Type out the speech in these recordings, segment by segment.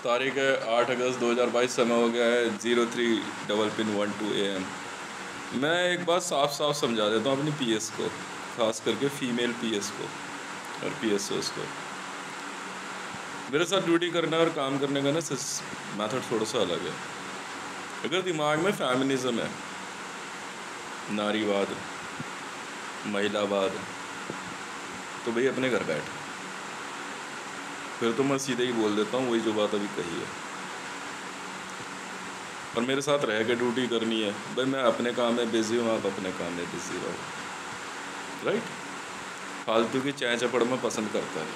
तारीख है 8 अगस्त 2022। समय हो गया है 03:12 AM। मैं एक बात साफ साफ समझा देता हूँ अपनी पीएस को, ख़ास करके फीमेल पीएस को और पीएसओस को। मेरे साथ ड्यूटी करना और काम करने का ना मेथड थोड़ा सा अलग है। अगर दिमाग में फेमिनिज्म है, नारीवाद, महिलावाद, तो भाई अपने घर बैठ। फिर तो मैं सीधे ही बोल देता हूँ वही जो बात अभी कही है। और मेरे साथ रह के ड्यूटी करनी है भाई, मैं अपने काम में बिज़ी हूँ, आप अपने काम में बिज़ी रहो, राइट। फालतू की चैं चपड़ में पसंद करता है,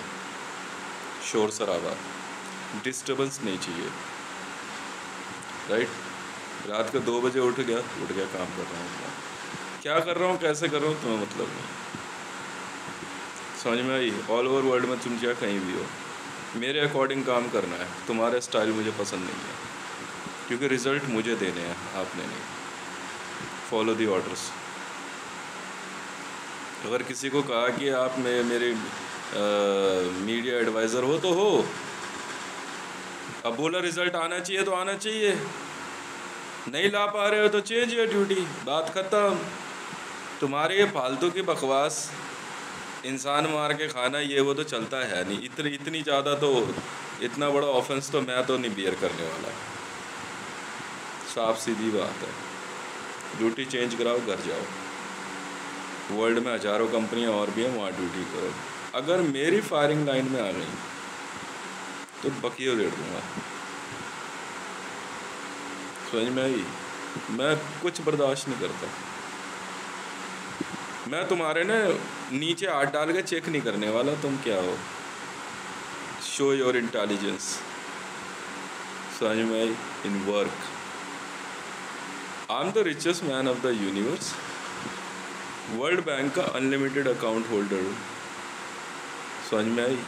शोर शराबा, डिस्टर्बेंस नहीं चाहिए, राइट। रात को 2 बजे उठ गया काम कर रहा हूँ, क्या कर रहा हूँ, कैसे कर रहा हूँ, तुम्हें मतलब नहीं। समझ में आई? ऑल ओवर वर्ल्ड में तुम चाहे कहीं भी हो, मेरे अकॉर्डिंग काम करना है। तुम्हारे स्टाइल मुझे पसंद नहीं है, क्योंकि रिज़ल्ट मुझे देने हैं, आपने नहीं। Follow the orders. अगर किसी को कहा कि आप मेरे मीडिया एडवाइज़र हो तो हो, अब बोला रिज़ल्ट आना चाहिए तो आना चाहिए, नहीं ला पा रहे हो तो चेंज योर ड्यूटी, बात ख़त्म। तुम्हारे ये फालतू की बकवास, इंसान मार के खाना, ये वो तो चलता है नहीं। इतनी ज़्यादा तो, इतना बड़ा ऑफेंस तो मैं तो नहीं बियर करने वाला। साफ सीधी बात है, ड्यूटी चेंज कराओ, घर जाओ। वर्ल्ड में हज़ारों कंपनियां और भी हैं, वहाँ ड्यूटी करो। अगर मेरी फायरिंग लाइन में आ गई तो बकियो रेट दूँगा। समझ में आई? मैं कुछ बर्दाश्त नहीं करता। मैं तुम्हारे ना नीचे हाथ डाल के चेक नहीं करने वाला तुम क्या हो। Show your intelligence. समझ में आई? In work I am the richest man of the universe, World Bank का अनलिमिटेड अकाउंट होल्डर हूँ। समझ में आई?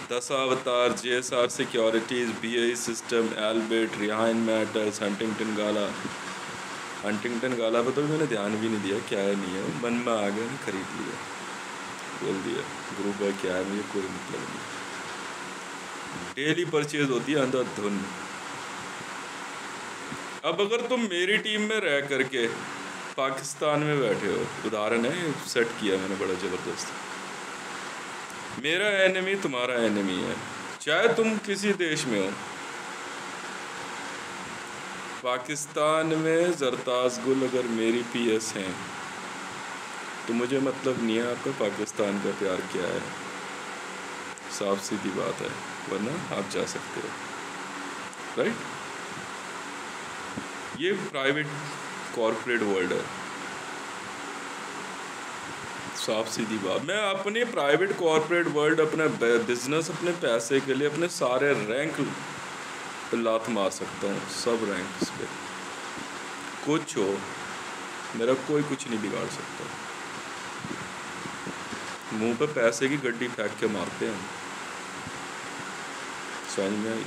Dashavatar, JSR securities, BAE system, Elbit, Rheinmetall, Huntington Ingalls पर तो मैंने ध्यान भी नहीं दिया क्या है नहीं है, मन में आ गया, खरीद लिया, बोल दिया ग्रुप है क्या है, मुझे कोई मतलब नहीं। डेली परचेज होती है अंधाधुन। अब अगर तुम मेरी टीम में रह करके पाकिस्तान में बैठे हो, उदाहरण है, सेट किया मैंने बड़ा ज़बरदस्त, मेरा एनिमी तुम्हारा एनिमी है, चाहे तुम किसी देश में हो। पाकिस्तान में जरताज गुल अगर मेरी पीएस हैं तो मुझे मतलब नहीं है आपका पाकिस्तान का प्यार क्या है, साफ सीधी बात है, वरना आप जा सकते हो, राइट। ये प्राइवेट कॉर्पोरेट वर्ल्ड है, साफ सीधी बात। मैं अपने प्राइवेट कॉर्पोरेट वर्ल्ड, अपना बिजनेस, अपने पैसे के लिए अपने सारे रैंक पे लात मार सकता हूँ, सब रैंक्स पे। कुछ हो, मेरा कोई कुछ नहीं बिगाड़ सकता। मुंह पे पैसे की गड्डी फेंक के मारते हैं। समझ में आई?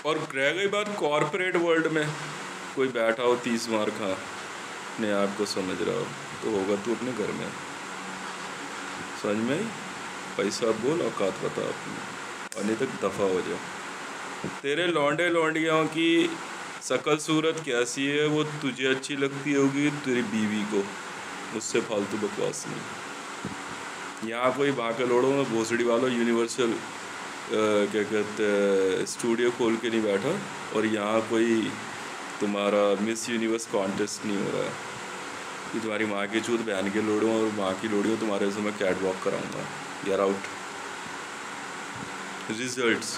और रह गई बात कॉर्पोरेट वर्ल्ड में, कोई बैठा हो 30 मार खा, अपने आप को समझ रहा हो, तो होगा तू अपने घर में। समझ में आई? पैसा बोल, औकात बता अपनी, और नहीं तक दफ़ा हो जाओ। तेरे लौंडे लौंडियों की शकल सूरत कैसी है वो तुझे अच्छी लगती होगी, तेरी बीवी को, मुझसे फालतू बकवास नहीं। यहाँ कोई भागे लोड़ो में भोसड़ी वालों यूनिवर्सल क्या कहते हैं स्टूडियो खोल के नहीं बैठा, और यहाँ कोई तुम्हारा मिस यूनिवर्स कॉन्टेस्ट नहीं हो रहा है कि तुम्हारी माँ की चूत बहन के लोड़ों और माँ की लोड़ियों तुम्हारे से मैं कैट वॉक कराऊंगा। Get out. Results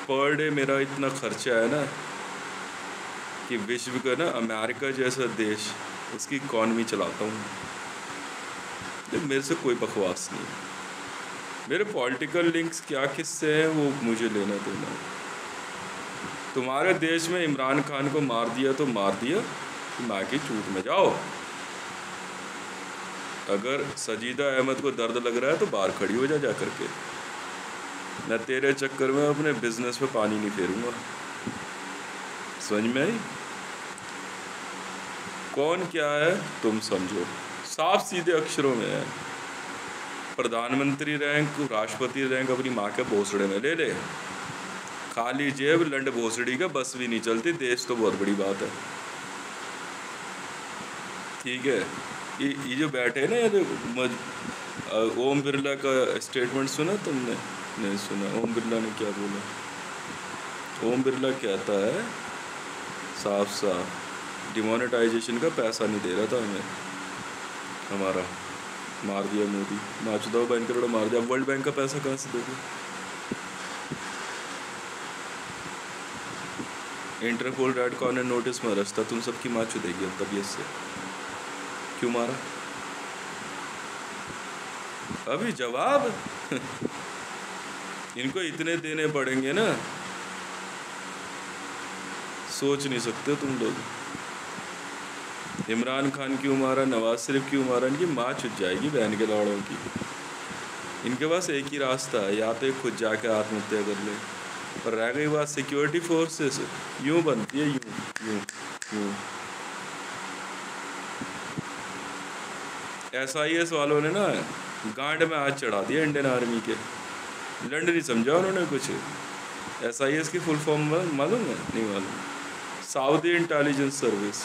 per day मेरा इतना खर्चा है ना कि विश्व का ना अमेरिका जैसा देश, उसकी इकॉनमी चलाता हूँ। मेरे से कोई बकवास नहीं। मेरे पॉलिटिकल लिंक्स क्या किससे हैं वो मुझे लेना देना। तुम्हारे देश में इमरान खान को मार दिया तो मार दिया, माँ की चूत में जाओ। अगर सजीदा अहमद को दर्द लग रहा है तो बाहर खड़ी हो जा करके। मैं तेरे चक्कर में अपने बिजनेस पे पानी नहीं फेरूंगा। समझ में आई? कौन क्या है तुम समझो, साफ सीधे अक्षरों में है। प्रधानमंत्री रैंक, राष्ट्रपति रैंक अपनी माँ के भोसड़े में ले ले, खाली जेब लंड भोसड़ी का बस भी नहीं चलती, देश तो बहुत बड़ी बात है। ठीक है, ये जो बैठे ना, ये ओम बिरला का स्टेटमेंट सुना तुमने? नहीं सुना। ओम बिरला ने क्या बोला? ओम बिरला कहता है साफ साफ, डिमोनेटाइजेशन का पैसा नहीं दे रहा था हमें, हमारा मार दिया मोदी, माचुदाव बैंक करोड़ मार दिया, वर्ल्ड बैंक का पैसा कहाँ से दोगे? इंटरपोल रेड कॉर्नर नोटिस में रस्ता तुम सबकी माचू देगी अब तबीयत से। क्यों मारा? अभी जवाब इनको इतने देने पड़ेंगे ना, सोच नहीं सकते तुम लोग। इमरान खान क्यों मारा, नवाज शरीफ क्यों मारा, इनकी माँ छुट जाएगी बहन के लौड़ों की। इनके पास एक ही रास्ता है, या तो ये खुद जाके आत्महत्या कर ले, और रह गई बात सिक्योरिटी फोर्सेस, यूं बनती है, यूं यूं यूं। SIS वालों ने ना गांड में हाथ चढ़ा दिया इंडियन आर्मी के, लंड नहीं समझा उन्होंने कुछ। SIS की फुल फॉर्म मालूम है? नहीं मालूम। साउदी इंटेलिजेंस सर्विस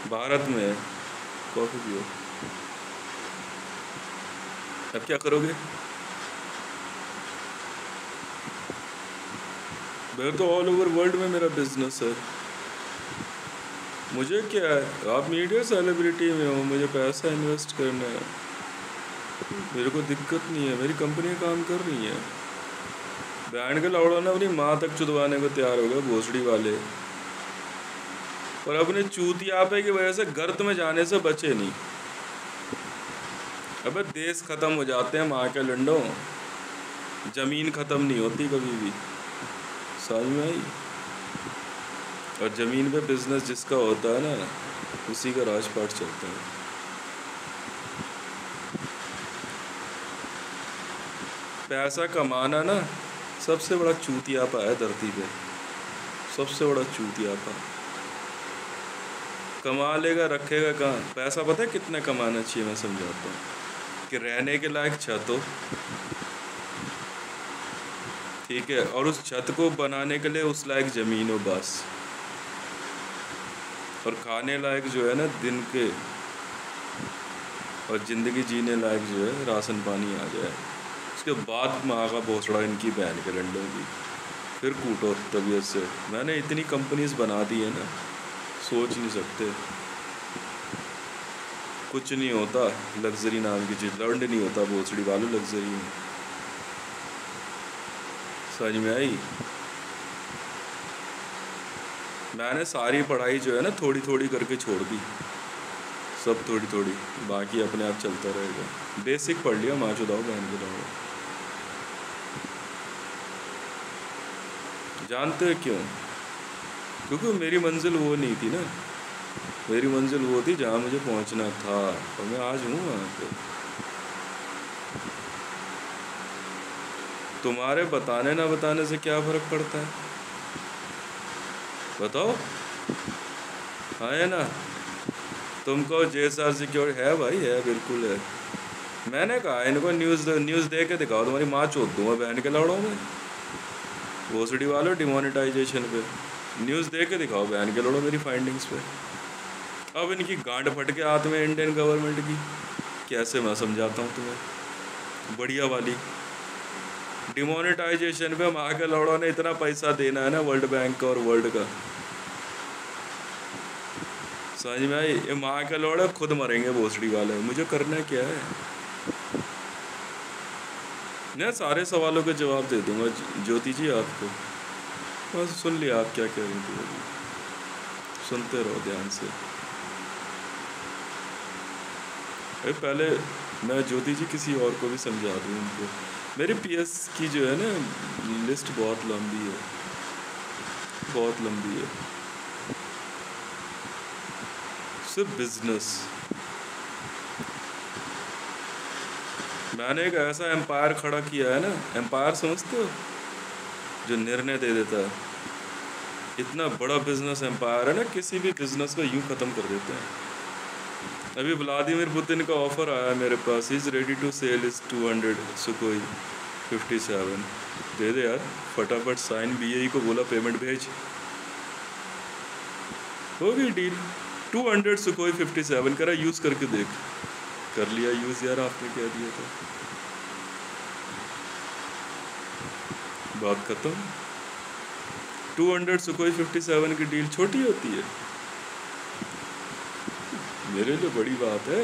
भारत में है। कॉफी पियो। अब क्या करोगे? मैं तो ऑल ओवर वर्ल्ड में मेरा बिजनेस है, मुझे क्या है? आप मीडिया सेलिब्रिटी में हो, मुझे पैसा इन्वेस्ट करना है, मेरे को दिक्कत नहीं है, मेरी कंपनी काम कर रही है। बैंड के लौड़ा ना अपनी माँ तक चुदवाने को तैयार हो गए भोसड़ी वाले, और अपने चूतियापे की वजह से गर्त में जाने से बचे नहीं। अबे देश खत्म हो जाते हैं माँ के लंडों, जमीन खत्म नहीं होती कभी भी, समझ में आई? और ज़मीन पे बिजनेस जिसका होता है ना, उसी का राजपाट चलता है। पैसा कमाना ना सबसे बड़ा चूतियापा है धरती पे, सबसे बड़ा चूतियापा। कमा लेगा रखेगा कहाँ? पैसा पता है कितना कमाना चाहिए? मैं समझाता हूँ कि रहने के लायक छत हो, ठीक है, और उस छत को बनाने के लिए उस लायक ज़मीन हो बस, और खाने लायक जो है ना दिन के, और ज़िंदगी जीने लायक जो है राशन पानी आ जाए। उसके बाद माँ का भोसड़ा इनकी बहन के लंडों की, फिर कूटो तबीयत से। मैंने इतनी कंपनीज बना दी है ना, सोच नहीं सकते। कुछ नहीं होता लग्जरी नाम की चीज़, लंड नहीं होता भोसड़ी वालों लग्जरी में, समझ में आई? मैंने सारी पढ़ाई जो है ना थोड़ी थोड़ी करके छोड़ दी, सब थोड़ी थोड़ी, बाकी अपने आप चलता रहेगा। बेसिक पढ़ लिया, माँ चुदाओ बहन के दाओ। जानते हो क्यों? क्योंकि मेरी मंजिल वो नहीं थी ना, मेरी मंजिल वो थी जहाँ मुझे पहुँचना था, और मैं आज हूँ वहाँ पे। तुम्हारे बताने ना बताने से क्या फ़र्क पड़ता है? बताओ। हाँ है ना? तुमको JSR सिक्योर है भाई, है, बिल्कुल है। मैंने कहा इनको न्यूज़ दे के दिखाओ, तुम्हारी माँ चोद दूंगा बहन के लौड़ों में, भोसड़ी वालों डिमोनेटाइजेशन पे न्यूज़ दे के दिखाओ बहन के लौड़ों मेरी फाइंडिंग्स पे। अब इनकी गांड फट के हाथ में इंडियन गवर्नमेंट की, कैसे मैं समझाता हूँ तुम्हें, बढ़िया वाली डिमोनेटाइजेशन पे माँ के लौड़ों ने इतना पैसा देना है ना वर्ल्ड बैंक का और वर्ल्ड का, समझ में आई? ये माँ के लौड़े खुद मरेंगे भोसड़ी वाले, मुझे करना क्या है ना? सारे सवालों के जवाब दे दूंगा ज्योति जी आपको, बस सुन लिया आप क्या कह रही थी अभी, सुनते रहो ध्यान से। अरे पहले मैं ज्योति जी किसी और को भी समझा दूँ उनको, मेरी PS की जो है ना लिस्ट बहुत लंबी है, बहुत लंबी है। सिर्फ बिजनेस, मैंने एक ऐसा एम्पायर खड़ा किया है ना, एम्पायर समझते हो, जो निर्णय दे देता है। इतना बड़ा बिजनेस एम्पायर है ना, किसी भी बिजनेस को यूं ख़त्म कर देते हैं। अभी व्लादिमीर पुतिन का ऑफर आया मेरे पास, is ready to sell is 200 Sukhoi 57। दे दे यार फटाफट साइन, BAE को बोला पेमेंट भेज, होगी डील। 200 सुकोई 57 करा, यूज़ करके देख। कर लिया यूज़ यार, आपने क्या दिया था, बात खत्म। 200 सुकोई 57 की डील छोटी होती है, मेरे लिए बड़ी बात है।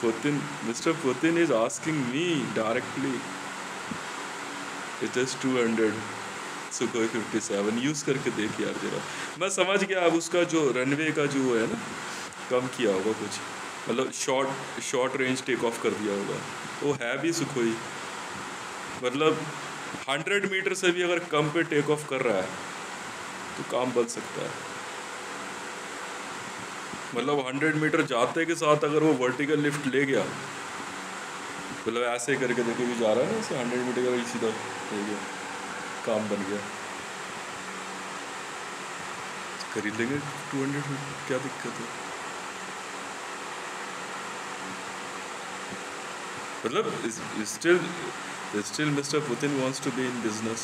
Putin, mister Putin is asking me directly, it is 200 Sukhoi 57, use करके देख यार जरा। मैं समझ गया अब उसका जो रनवे का जो है ना, कम किया होगा कुछ, मतलब शॉर्ट रेंज टेक ऑफ कर दिया होगा। वो है भी सुकोई, मतलब 100 मीटर से भी अगर कम पे टेक ऑफ कर रहा है तो काम बन सकता है। मतलब 100 मीटर जाते के साथ अगर वो वर्टिकल लिफ्ट ले गया, मतलब ऐसे करके देखे भी जा रहा है ना, ऐसे 100 मीटर का सीधा ले गया, काम बन गया, खरीद लेंगे 200 में, क्या दिक्कत है। मतलब still mister Putin wants to be in business.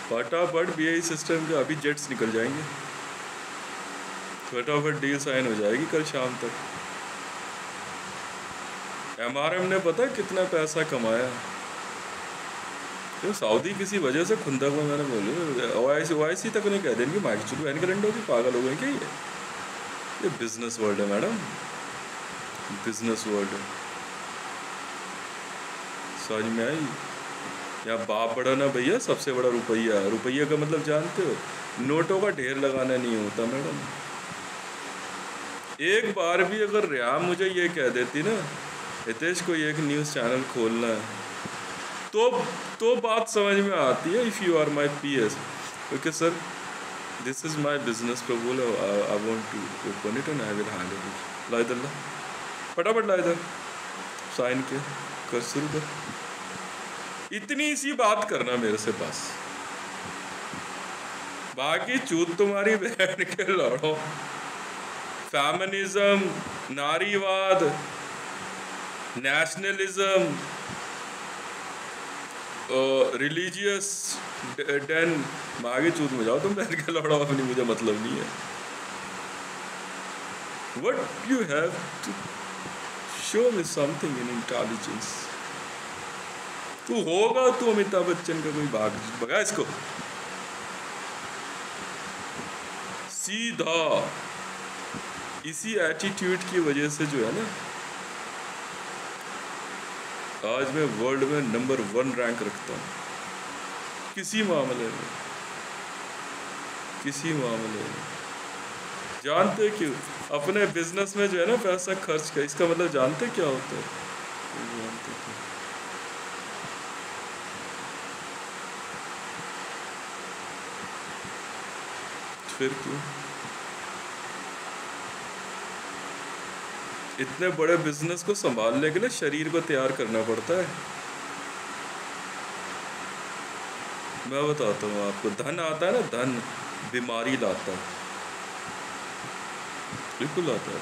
फटाफट BAE सिस्टम के अभी जेट्स निकल जाएंगे, फटाफट डील साइन हो जाएगी कल शाम तक। MRM ने पता कितना पैसा कमाया, तो सऊदी किसी वजह से खुंदक में, मैंने बोली OIC तक नहीं कह देंगे माइक चुप बहन करंट होगी, पागल हो गए क्या ये बिजनेस वर्ल्ड है मैडम, बिजनेस वर्ल्ड है। समझ में आई? यहाँ बाप बड़ा ना भैया, सबसे बड़ा रुपया। रुपये का मतलब जानते हो, नोटों का ढेर लगाना नहीं होता मैडम। एक बार भी अगर रिया मुझे ये कह देती ना, हितेश को एक न्यूज़ चैनल खोलना है, तो बात समझ में आती है। If you are my PS, okay sir, this is my business proposal, I want to open it and I will handle it. ला इधर, ला फटाफट ला इधर, साइन के कर, शुरू कर। इतनी सी बात करना मेरे से बस, बाकी चूत तुम्हारी बहन के लड़ो। फेमिनिज्म, नारीवाद, नेशनलिज्म, रिलीजियस डेन, आगे चूत में जाओ तुम बहन के लड़ो, अपनी मुझे मतलब नहीं है। What you have to show me something in intelligence। तू होगा तू अमिताभ बच्चन का कोई भाग भगा इसको सीधा। इसी एटीट्यूड की वजह से जो है ना, आज मैं वर्ल्ड में नंबर 1 रैंक रखता हूँ किसी मामले में, किसी मामले में। जानते क्यों? अपने बिजनेस में जो है ना पैसा खर्च कर, इसका मतलब जानते क्या होता है? जानते क्या? फिर क्यों? इतने बड़े बिजनेस को संभालने के लिए शरीर को तैयार करना पड़ता है। मैं बताता हूँ आपको, धन आता है ना, धन बीमारी लाता है, बिल्कुल आता है।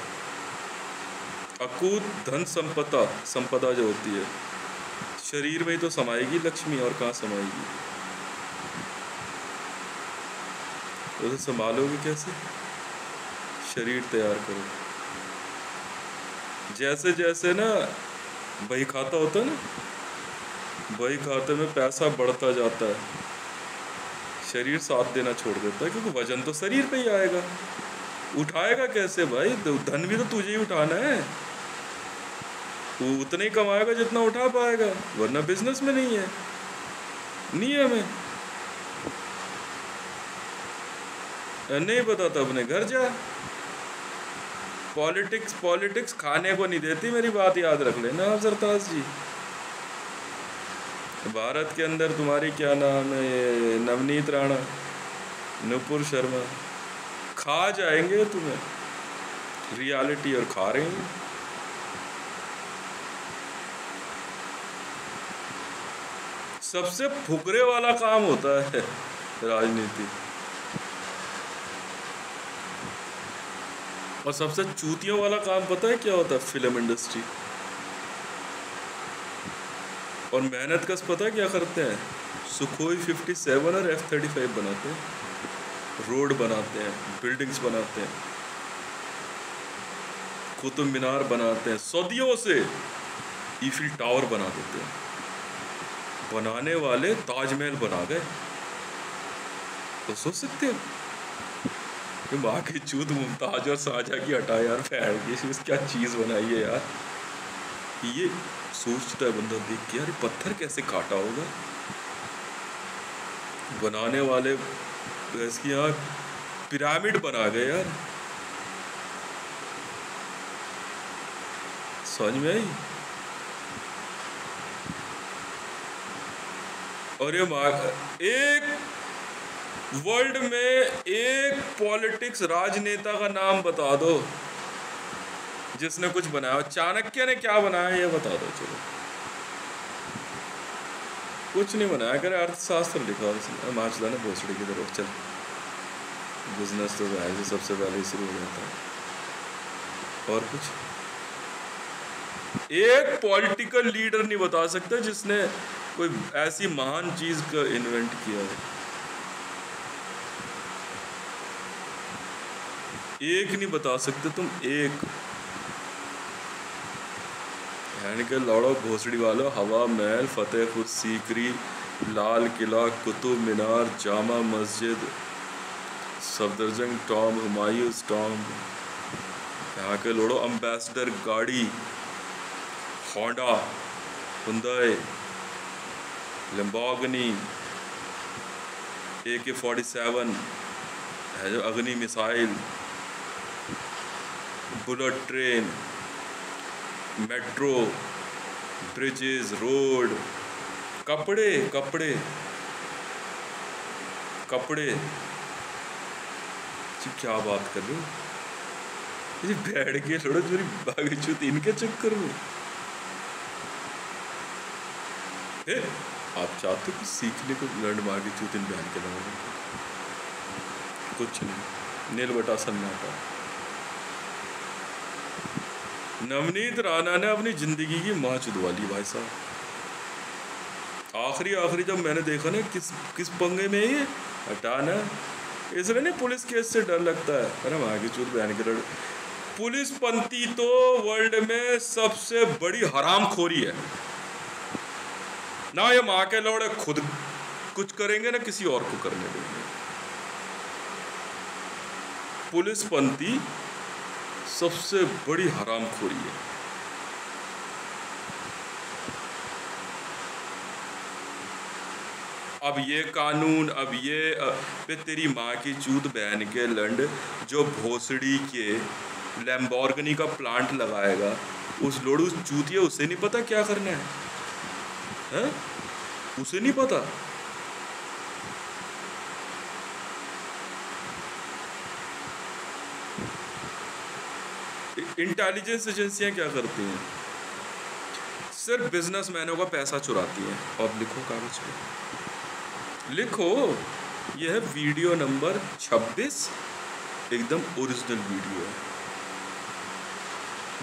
अकूत धन संपदा जो होती है शरीर में ही तो समाएगी लक्ष्मी, और कहाँ समाएगी? तो संभालोगे कैसे? शरीर तैयार करो। जैसे जैसे ना बही खाता होता है ना, बही खाते में पैसा बढ़ता जाता है, शरीर साथ देना छोड़ देता है, क्योंकि वजन तो शरीर पे ही आएगा। उठाएगा कैसे भाई? धन भी तो तुझे ही उठाना है, तू उतना ही कमाएगा जितना उठा पाएगा, वरना बिजनेस में नहीं है। नहीं है, मैं नहीं पता तो अपने घर जा। पॉलिटिक्स खाने को नहीं देती, मेरी बात याद रख लेना आप सरताज जी। भारत के अंदर तुम्हारी क्या नाम है, नवनीत राणा, नुपुर शर्मा खा जाएंगे तुम्हें रियलिटी, और खा रहे हैं। सबसे फुकरे वाला काम होता है राजनीति। और सबसे चूतियों वाला काम पता है क्या होता है? Film industry. और मेहनत कस पता है क्या करते हैं? सुखोई 57 और F-35 बनाते हैं, रोड बनाते हैं, बिल्डिंग्स बनाते हैं, कुतुब मीनार बनाते हैं, सदियों से ईफिल टावर बना देते हैं। बनाने वाले ताजमहल बना गए। तो सोच सकते हो कि माँ की चूत मुमताज और शाहजहां की हटा यार, फैल की क्या चीज़ बनाई है यार। ये सोचता है बंदा देख के, यार पत्थर कैसे काटा होगा। बनाने वाले इसकी यहाँ पिरामिड बना गए यार। समझ में आई? और ये एक वर्ल्ड में एक पॉलिटिक्स राजनेता का नाम बता दो जिसने कुछ बनाया। चाणक्य ने क्या बनाया ये बता दो। चलो कुछ नहीं बनाया, करे अर्थशास्त्र लिखा उसने, माचला ने भोसड़ी की तरफ। चल बिजनेस तो है सबसे पहले शुरू हो जाता है। और कुछ एक पॉलिटिकल लीडर नहीं बता सकता जिसने कोई ऐसी महान चीज का इन्वेंट किया है। एक नहीं बता सकते तुम, एक। के लौड़ो भोसड़ी वालों, हवा महल, फतेहपुर सीकरी, लाल किला, कुतुब मीनार, जामा मस्जिद, सफदरजंग टॉम, हुमायूंस टॉम। यहाँ के लोड़ो एम्बेसडर गाड़ी, होंडा, हुंडई, लैम्बोर्गिनी, AK-47 है जो अग्नि missile, bullet train, metro, bridges, road, कपड़े कपड़े कपड़े। क्या बात कर रहे हो? बैठ के थोड़ा मेरी बागी चूत इनके चक्कर में। आप चाहते हो कि सीखने को लड़ मार के चूत इन बहन के लगा? कुछ नहीं, नील बटा सन्नाटा। नवनीत राणा ने अपनी जिंदगी की माँ चुदवा ली भाई साहब। आखिरी जब मैंने देखा ना किस पंगे में ये हटाना, इसलिए नहीं पुलिस केस से डर लगता है। अरे माँ की चूत बहन के लड़। पुलिस पंथी तो वर्ल्ड में सबसे बड़ी हरामखोरी है ना। ये माँ के लौड़े खुद कुछ करेंगे ना किसी और को करने देंगे। पुलिस पंथी सबसे बड़ी हरामखोरी है। अब ये कानून, अब ये तेरी माँ की चूत बहन के लंड जो भोसड़ी के लैम्बोर्गिनी का प्लांट लगाएगा, उस लोड़ू चूतिया उसे नहीं पता क्या करना है? उसे नहीं पता। इंटेलिजेंस एजेंसियां क्या करती हैं? सिर्फ बिजनेसमैनों का पैसा चुराती हैं। अब लिखो कागज पे, लिखो यह है वीडियो नंबर 26, एकदम ओरिजिनल वीडियो है।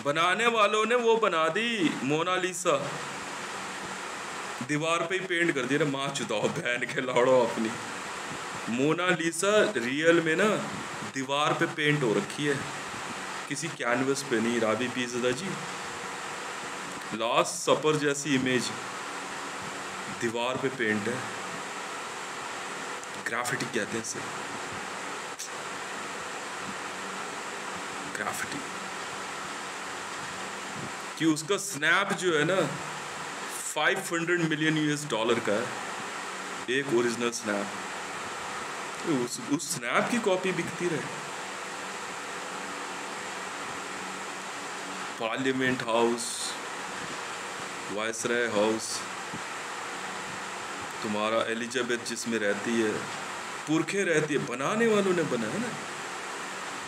बनाने वालों ने वो बना दी मोनालिसा, दीवार पे ही पेंट कर दिया। माँ चुदाओ बहन के लाड़ो अपनी। मोनालिसा रियल में ना दीवार पे पेंट हो रखी है, किसी कैनवस पे नहीं। राबी पीज़दा जी, लास्ट सपर जैसी इमेज दीवार पे पेंट है। ग्राफिटी कहते हैं इसे, ग्राफिटी। कि उसका स्नैप जो है ना $500 मिलियन का है, एक ओरिजिनल स्नैप। उस स्नैप की कॉपी बिकती रहे। पार्लियामेंट हाउस, वायसराय हाउस, तुम्हारा एलिजाबेथ जिसमें रहती है, पुरखे रहती है, बनाने वालों ने बनाया ना।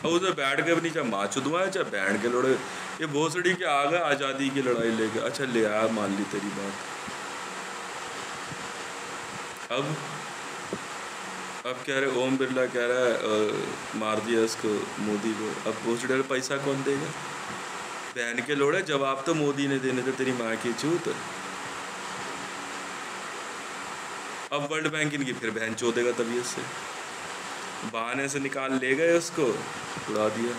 और उधर बैठ के अपनी चाहे माँ चुदवाए चाहे बैंड के लड़े। ये भोसड़ी के आ गए आज़ादी की लड़ाई लेके। अच्छा ले आया, मान ली तेरी बात। अब कह रहे ओम बिरला कह रहा है मार दिया इसको मोदी को, अब पूछ रहे पैसा कौन देगा? बहन के लोड़े, जवाब तो मोदी ने देने थे, तेरी माँ की चूत। अब वर्ल्ड बैंक इनकी फिर बहन चोदेगा तबीयत से, बहाने से निकाल ले गए उसको, उड़ा दिया।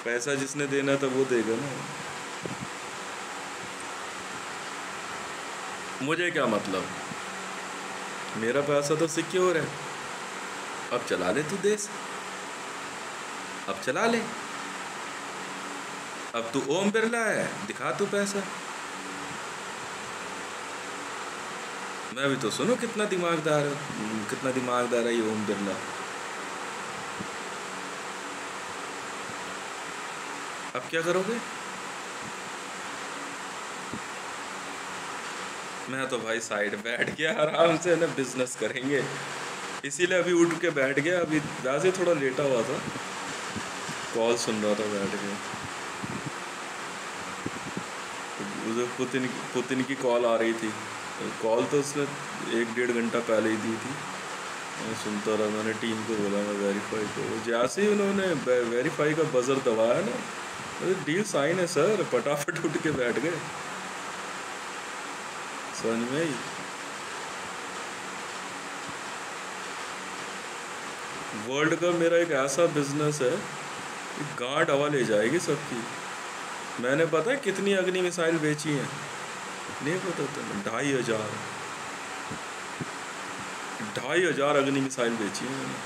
पैसा जिसने देना था वो देगा ना। मुझे क्या मतलब, मेरा पैसा तो सिक्योर है। अब चला ले तू देश, अब चला ले। अब तू ओम बिरला है, दिखा तू पैसा। मैं भी तो सुनो कितना दिमागदार है, कितना दिमागदार है ये ओम बिरला। अब क्या करोगे? मैं तो भाई साइड बैठ गया, आराम से ना बिजनेस करेंगे, इसीलिए अभी उठ के बैठ गया। अभी वैसे थोड़ा लेटा हुआ था, कॉल सुन रहा था बैठ के। उधर पुतिन की कॉल आ रही थी, कॉल तो उसने 1-1.5 घंटा पहले ही दी थी। मैं सुनता रहा, मैंने टीम को बोला मैं वेरीफाई करो। जैसे ही उन्होंने वेरीफाई का बजर दबाया ना, डील साइन है सर, फटाफट उठ के बैठ गए। समझ में ही। वर्ल्ड का मेरा एक ऐसा बिजनेस है कि गांड हवा ले जाएगी सबकी। मैंने पता है कितनी अग्नि मिसाइल बेची हैं? नहीं पता तुम्हें? 2,500 अग्नि मिसाइल बेची है मैंने।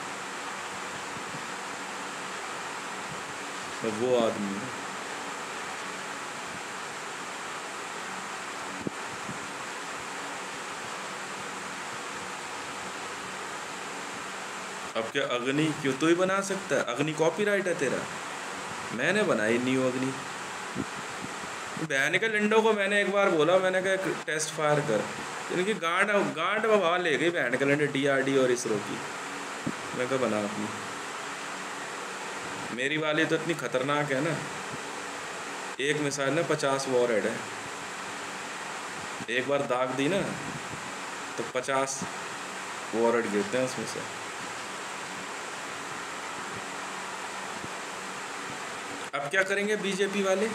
अब वो आदमी है। अब क्या अग्नि क्यों तो ही बना सकता है? अग्नि कॉपीराइट है तेरा, मैंने बनाई न्यू अग्नि। बहन के लिंडो को मैंने एक बार बोला, मैंने कहा एक टेस्ट फायर कर, इनकी गांड वहाँ ले गई बहन के लिंडे DRD और इसरो की। मैं कहा बना अपनी, मेरी वाली तो इतनी खतरनाक है ना, एक मिसाइल में 50 वॉरहेड है। एक बार दाग दी ना तो 50 वॉरहेड गिरते हैं उसमें से। अब क्या करेंगे बीजेपी वाले?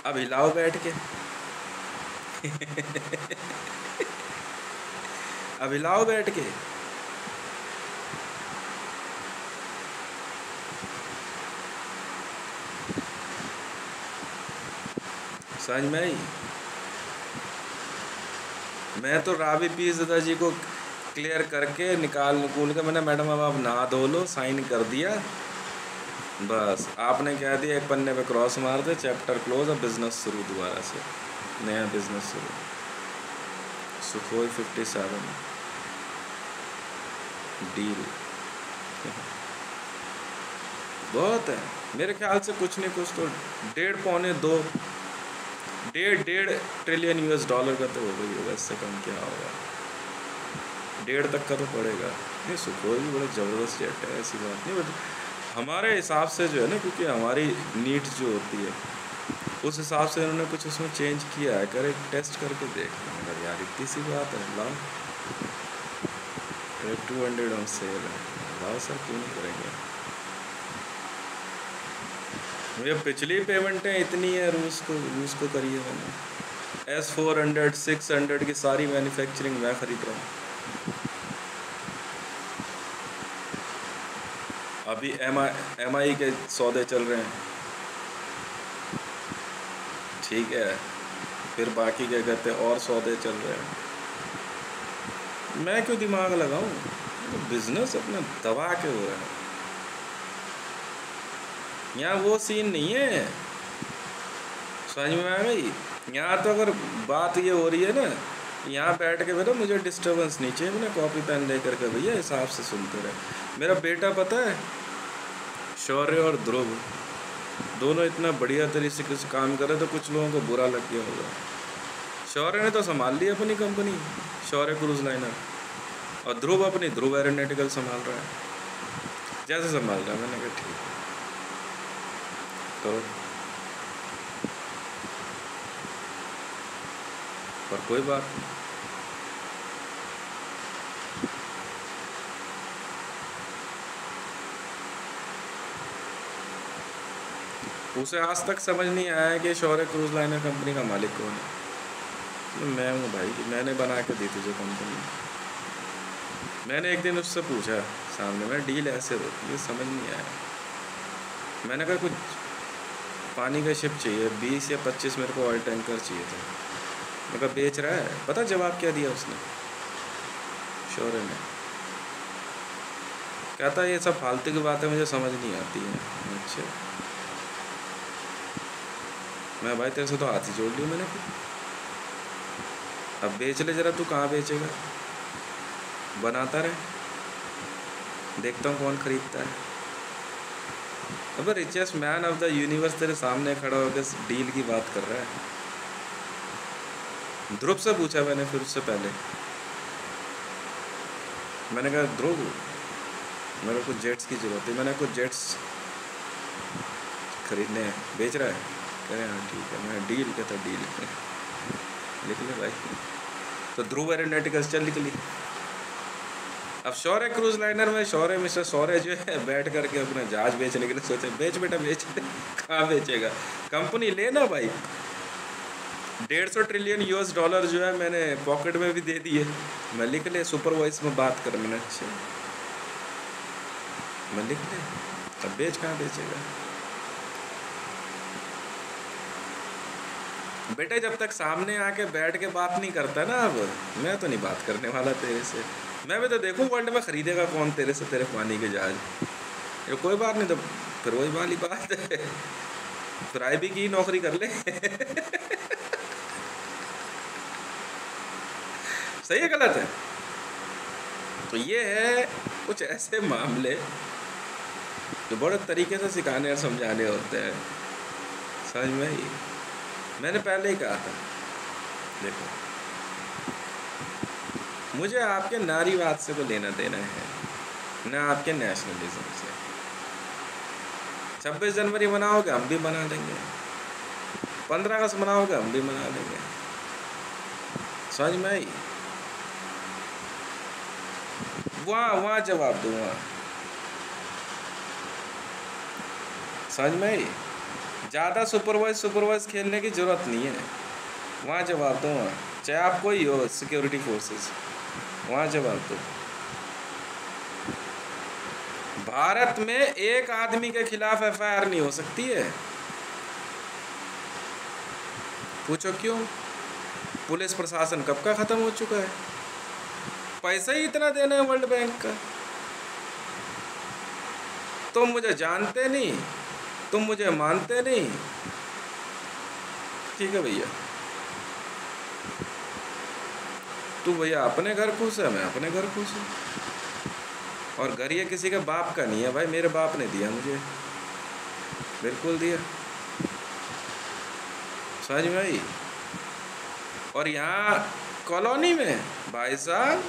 अब हिलाओ बैठ के अब हिलाओ बैठ के। समझ में आई? मैं तो रावी पीस दादाजी को क्लियर करके निकाल के मैंने, मैडम अब आप नहा धो लो, साइन कर दिया, बस आपने कह दिया एक पन्ने पे क्रॉस मार दे, चैप्टर क्लोज, अब बिजनेस शुरू दोबारा से, नया बिजनेस शुरू। सुखोई 57 डील बहुत है मेरे ख्याल से, कुछ नहीं कुछ तो 1.5-2 ट्रिलियन US डॉलर का तो होगा ही होगा, इससे कम क्या होगा, 1.5 तक का तो पड़ेगा। नहीं सुखोई भी बड़ा ज़बरदस्त जेट है, ऐसी बात नहीं, बट हमारे हिसाब से जो है ना, क्योंकि हमारी नीड्स जो होती है उस हिसाब से उन्होंने कुछ उसमें चेंज किया है। करे टेस्ट करके देख मगर यार इतनी सी बात है, लाओ 200 ऑन सेल है, लाओ सर, क्यों नहीं करेंगे? मुझे पिछली पेमेंटें इतनी है रूस को करी है मैंने, S-400 600 की सारी मैन्युफैक्चरिंग मैं ख़रीद रहा हूँ। अभी MI के सौदे चल रहे हैं, ठीक है, फिर बाकी क्या कहते हैं और सौदे चल रहे हैं। मैं क्यों दिमाग लगाऊं, तो बिजनेस अपना दबा के हो रहा है। यहाँ वो सीन नहीं है, समझ में आ गई? यहाँ तो अगर बात ये हो रही है ना, यहाँ बैठ के बेटा मुझे डिस्टर्बेंस नहीं चाहिए, मैंने कॉपी पेन लेकर के भैया हिसाब से सुनते रहे। मेरा बेटा पता है, शौर्य और ध्रुव दोनों इतना बढ़िया तरीके से काम कर रहे, तो कुछ लोगों को बुरा लग गया होगा। शौर्य ने तो संभाल ली अपनी कंपनी, शौर्य क्रूज लाइनर, और ध्रुव अपनी ध्रुव एरोनॉटिकल संभाल रहा है, जैसे संभाल रहा है। मैंने कहा ठीक है करो, पर कोई बात नहीं। उसे आज तक समझ नहीं आया कि शौर्य क्रूज लाइनर कंपनी का मालिक कौन है। तो मैं हूँ भाई, मैंने बना के दी तुझे कंपनी। मैंने एक दिन उससे पूछा सामने में, डील ऐसे होती है, समझ नहीं आया। मैंने कहा कुछ पानी का शिप चाहिए, 20 या 25 मेरे को ऑयल टैंकर चाहिए था। मैं कहा बेच रहा है। पता जवाब क्या दिया उसने, शौर्य ने? कहता ये सब फालतू की बातें मुझे समझ नहीं आती हैं। अच्छा, मैं भाई तेरे से तो हाथ ही जोड़ ली मैंने फिर। अब बेच ले जरा, तू कहाँ बेचेगा? बनाता रहे, देखता हूँ कौन खरीदता है। अब richest man of the universe तेरे सामने खड़ा होकर डील की बात कर रहा है। ध्रुव से पूछा मैंने फिर उससे पहले, मैंने कहा ध्रुव मेरे को जेट्स की ज़रूरत है, मैंने कुछ जेट्स खरीदने हैं, बेच रहा है? कह रहे हाँ ठीक है। मैं डील कहता डील लिख ले भाई। तो ध्रुव एरोनॉटिकल्स चल निकली। अब शौर्य क्रूज लाइनर में शौर्य मिस्टर शौर्य जो है बैठ करके अपना जहाज बेचने के लिए सोचे, बेच बेटा बेच। कहाँ बेचेगा? कंपनी लेना भाई। 150 ट्रिलियन US डॉलर जो है मैंने पॉकेट में भी दे दिए। मैं लिख ले, सुपर वॉइस में बात कर। मैंने अच्छा मैं लिख ले, तब बेच कहाँ बेचेगा बेटे? जब तक सामने आके बैठ के बात नहीं करता ना, अब मैं तो नहीं बात करने वाला तेरे से। मैं भी तो देखूं वर्ल्ड में खरीदेगा कौन तेरे से तेरे पानी के जहाज। ये कोई बात नहीं, तो फिर वही वाली बात है, फिर IB की नौकरी कर ले। सही है गलत है? तो ये है कुछ ऐसे मामले जो बड़े तरीके से सिखाने और समझाने होते हैं, समझ में आई? मैंने पहले ही कहा था, देखो मुझे आपके नारीवाद से को लेना देना है, ना आपके नेशनलिज्म से। 26 जनवरी मनाओगे हम भी मना लेंगे, 15 अगस्त मनाओगे हम भी मना लेंगे, समझ में आई? वहाँ जवाब दूंगा, समझ में आई? ज़्यादा सुपरवाइज खेलने की ज़रूरत नहीं है, वहाँ जवाब दूंगा। चाहे आप कोई हो सिक्योरिटी फोर्सेस, वहाँ जवाब दो। भारत में एक आदमी के खिलाफ FIR नहीं हो सकती है। पूछो क्यों? पुलिस प्रशासन कब का खत्म हो चुका है, पैसा ही इतना देना है वर्ल्ड बैंक का। तुम मुझे जानते नहीं, तुम मुझे मानते नहीं, ठीक है भैया? तू भैया अपने घर खुश है, मैं अपने घर खुश हूँ। और घर ये किसी के बाप का नहीं है भाई, मेरे बाप ने दिया मुझे, बिल्कुल दिया, समझ में आई? और यहाँ कॉलोनी में भाई साहब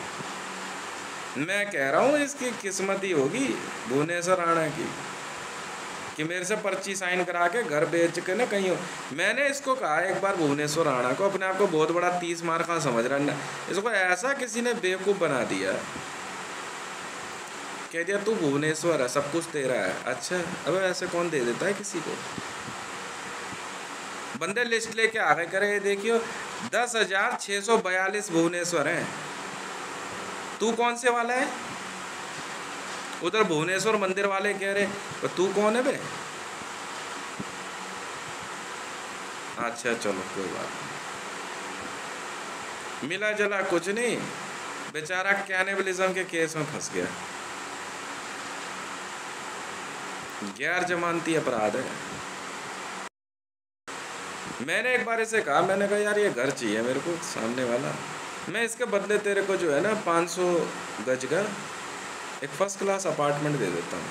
मैं कह रहा हूँ, इसकी किस्मत ही होगी भुवनेश्वर राणा की कि मेरे से पर्ची साइन करा के घर बेच के ना कहीं हो। मैंने इसको कहा एक बार, भुवनेश्वर राणा को, अपने आप को बहुत बड़ा 30 मार का समझ रहा है, इसको ऐसा किसी ने बेवकूफ़ बना दिया, कह दिया तू भुवनेश्वर है, सब कुछ तेरा है। अच्छा, अब ऐसे कौन दे देता है किसी को? बंदे लिस्ट लेके आ गए, करे देखियो 10,642 भुवनेश्वर हैं, तू कौन से वाला है? उधर भुवनेश्वर मंदिर वाले कह रहे तो तू कौन है बे? अच्छा चलो कोई बात नहीं, मिला जला कुछ नहीं, बेचारा कैनिबलिज्म के केस में फंस गया, गैर जमानती अपराध है। मैंने एक बार इसे कहा, मैंने कहा यार ये घर चाहिए मेरे को सामने वाला, मैं इसके बदले तेरे को जो है ना 500 गज का एक फर्स्ट क्लास अपार्टमेंट दे देता हूँ,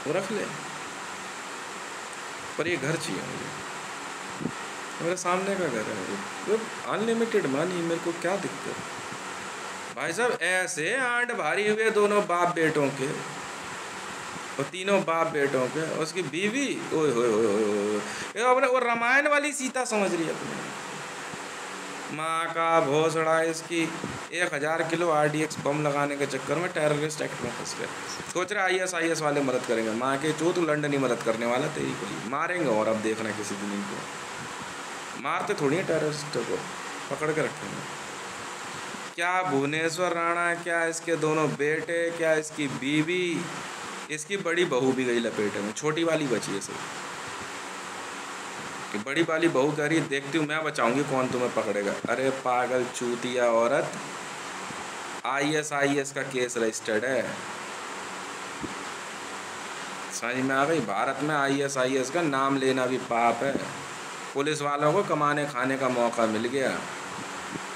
वो रख ले, पर ये घर चाहिए मुझे, मेरे सामने का घर है, वो अनलिमिटेड मनी, मेरे को क्या दिक्कत? भाई साहब ऐसे आंट भारी हुए दोनों बाप बेटों के, और तीनों बाप बेटों के, उसकी बीवी ओए होए होए होए, अपने वो रामायण वाली सीता समझ रही है अपने, माँ का भोसड़ा इसकी 1000 किलो RDX बम लगाने के चक्कर में टेररिस्ट एक्ट में फंस गया। सोच रहे IS वाले मदद करेंगे, माँ के चूत लंड नहीं मदद करने वाला, तेरी कोई मारेंगे। और अब देखना किसी दिन इनको मारते थोड़ी है, टेररिस्ट को पकड़ के रखेंगे। क्या भुवनेश्वर राणा, क्या इसके दोनों बेटे, क्या इसकी बीवी, इसकी बड़ी बहू भी गई लपेटे में, छोटी वाली बची है सिर्फ। कि बड़ी वाली बहू कह रही देखती हूँ मैं बचाऊंगी, कौन तुम्हें पकड़ेगा। अरे पागल चूतिया औरत, IS का केस रजिस्टर्ड है, समझ में आ गई। भारत में IS का नाम लेना भी पाप है। पुलिस वालों को कमाने खाने का मौका मिल गया।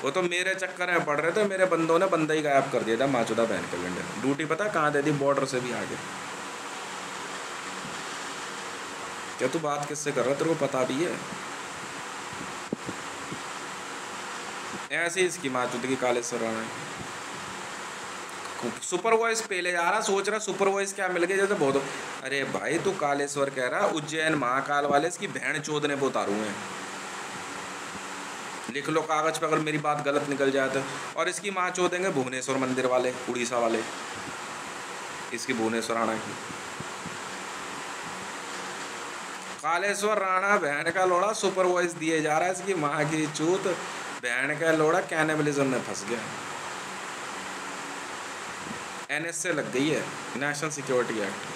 वो तो मेरे चक्कर में पड़ रहे थे, मेरे बंदों ने बंदा ही गायब कर दिया था, माचुदा बहन के लंडे। ड्यूटी पता कहाँ दे दी, बॉर्डर से भी आगे। क्या तू बात किससे कर रहा है, तेरे को पता भी है। ऐसी इसकी माचुद की कालेश्वर राणा सुपर वॉइस पहले जा रहा, सोच रहा सुपर वॉइस क्या मिल गया जैसे बहुत। अरे भाई तू कालेश्वर कह रहा, उज्जैन महाकाल वाले इसकी बहन चोदने पे उतारू हैं। लिख लो कागज पे, अगर मेरी बात गलत निकल जाए तो। और इसकी माँ चोदेंगे भुवनेश्वर मंदिर वाले, उड़ीसा वाले, इसकी भुवनेश्वर राणा की। कालेश्वर राणा बहन का लोड़ा सुपर वॉइस दिए जा रहा है, इसकी माँ की चूत बहन का लोड़ा कैनिबलिज्म में फंस गया। NS से लग गई है, नेशनल सिक्योरिटी एक्ट।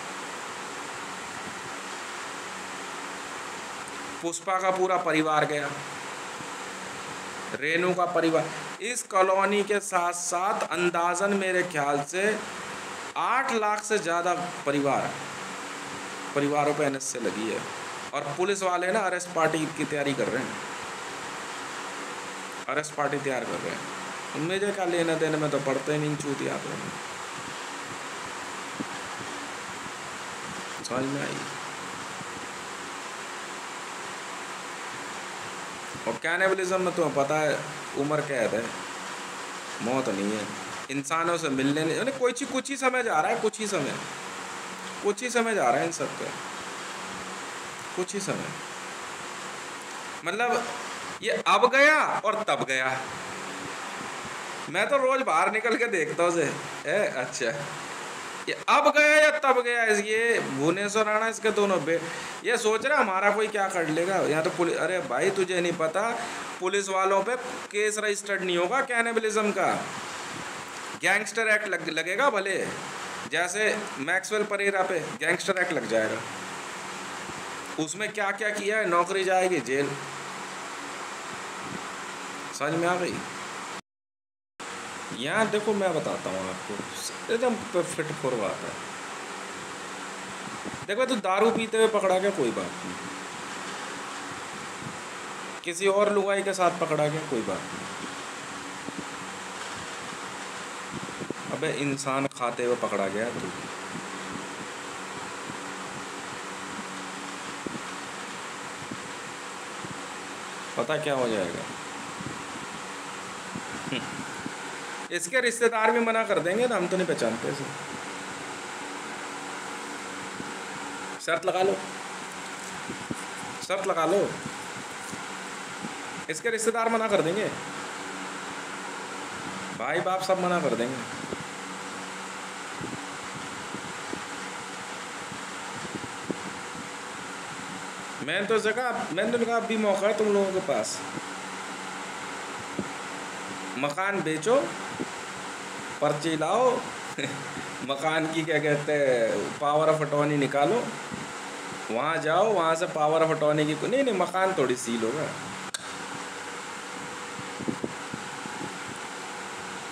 पुष्पा का पूरा परिवार गया, रेनू का परिवार। इस कॉलोनी के साथ साथ अंदाजन मेरे ख्याल से 8 लाख से ज़्यादा परिवारों पे NS से लगी है। और पुलिस वाले ना अरेस्ट पार्टी की तैयारी कर रहे हैं, अरेस्ट पार्टी तैयार कर रहे हैं। उनमें जो क्या लेना देने में तो पड़ते नहीं चूतिया। तो समझ में आई। और कैनिबलिज्म में तुम्हें पता है उम्र कैद है, मौत नहीं है। इंसानों से मिलने नहीं, कुछ ही समय जा रहा है, कुछ ही समय जा रहा है इन सब का, कुछ ही समय। मतलब ये अब गया और तब गया। मैं तो रोज बाहर निकल के देखता हूँ से अच्छा ये अब गया या तब गया। ये भुवनेश्वर राणा इसके दोनों ये सोच रहा हमारा कोई क्या कर लेगा यहाँ तो पुलिस। अरे भाई तुझे नहीं पता, पुलिस वालों पे केस रजिस्टर्ड नहीं होगा कैनिबलिज्म का, गैंगस्टर एक्ट लगेगा। भले जैसे मैक्सवेल परेरा पे गैंगस्टर एक्ट लग जाएगा, उसमें क्या क्या किया है, नौकरी जाएगी, जेल। समझ में आ गई। यहाँ देखो मैं बताता हूँ आपको, एकदम फिट फॉर बात है। देखो तो दारू पीते हुए पकड़ा गया, कोई बात नहीं। किसी और लुगाई के साथ पकड़ा गया, कोई बात नहीं। अबे इंसान खाते हुए पकड़ा गया तो पता क्या हो जाएगा। इसके रिश्तेदार भी मना कर देंगे ना, हम तो नहीं पहचानते इसे। शर्त लगा लो, इसके रिश्तेदार मना कर देंगे, भाई बाप सब मना कर देंगे। मैंने तो कहा अभी मौका है तुम लोगों के पास, मकान बेचो, पर्ची लाओ मकान की क्या कहते हैं पावर ऑफ अटॉर्नी निकालो, वहाँ जाओ, वहाँ से पावर ऑफ अटॉर्नी की नहीं मकान थोड़ी सील होगा।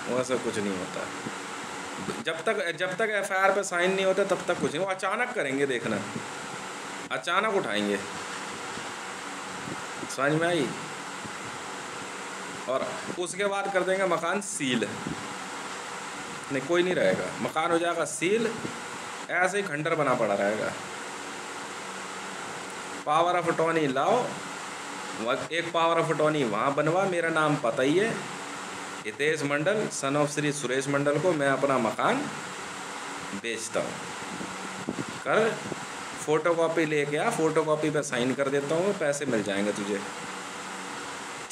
वैसा कुछ नहीं होता, जब तक FIR पे साइन नहीं होता तब तक कुछ नहीं। वो अचानक करेंगे, देखना अचानक उठाएंगे। समझ में आई। और उसके बाद कर देंगे मकान सील, नहीं कोई नहीं रहेगा, मकान हो जाएगा सील, ऐसे ही खंडर बना पड़ा रहेगा। पावर ऑफ अटॉर्नी लाओ, एक पावर ऑफ अटॉर्नी वहाँ बनवा, मेरा नाम पता ही है, हितेश मंडल सन ऑफ श्री सुरेश मंडल को मैं अपना मकान बेचता हूँ। कर फोटोकॉपी लेके आ, फोटोकॉपी पे साइन कर देता हूँ, पैसे मिल जाएंगे तुझे,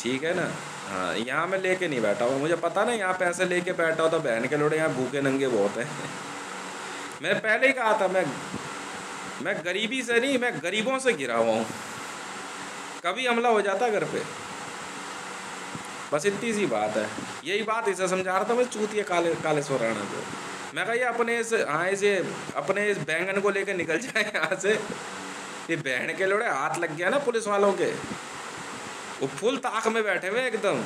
ठीक है ना। हाँ, यहाँ मैं लेके नहीं बैठा हुआ, मुझे पता ना यहाँ पैसे लेके बैठा हो तो बहन के लोड़े यहाँ भूखे नंगे बहुत हैं। मैंने पहले ही कहा था मैं गरीबी से नहीं, मैं गरीबों से घिरा हुआ हूँ, कभी हमला हो जाता घर पे। बस इतनी सी बात है, यही बात इसे समझा रहा था मैं चूतिया कालेश्वर राणा को। मैं कहा ये अपने इस बैंगन को लेकर निकल जाए यहाँ से। ये बहन के लोड़े हाथ लग गया ना पुलिस वालों के, वो फुल ताक में बैठे हुए एकदम।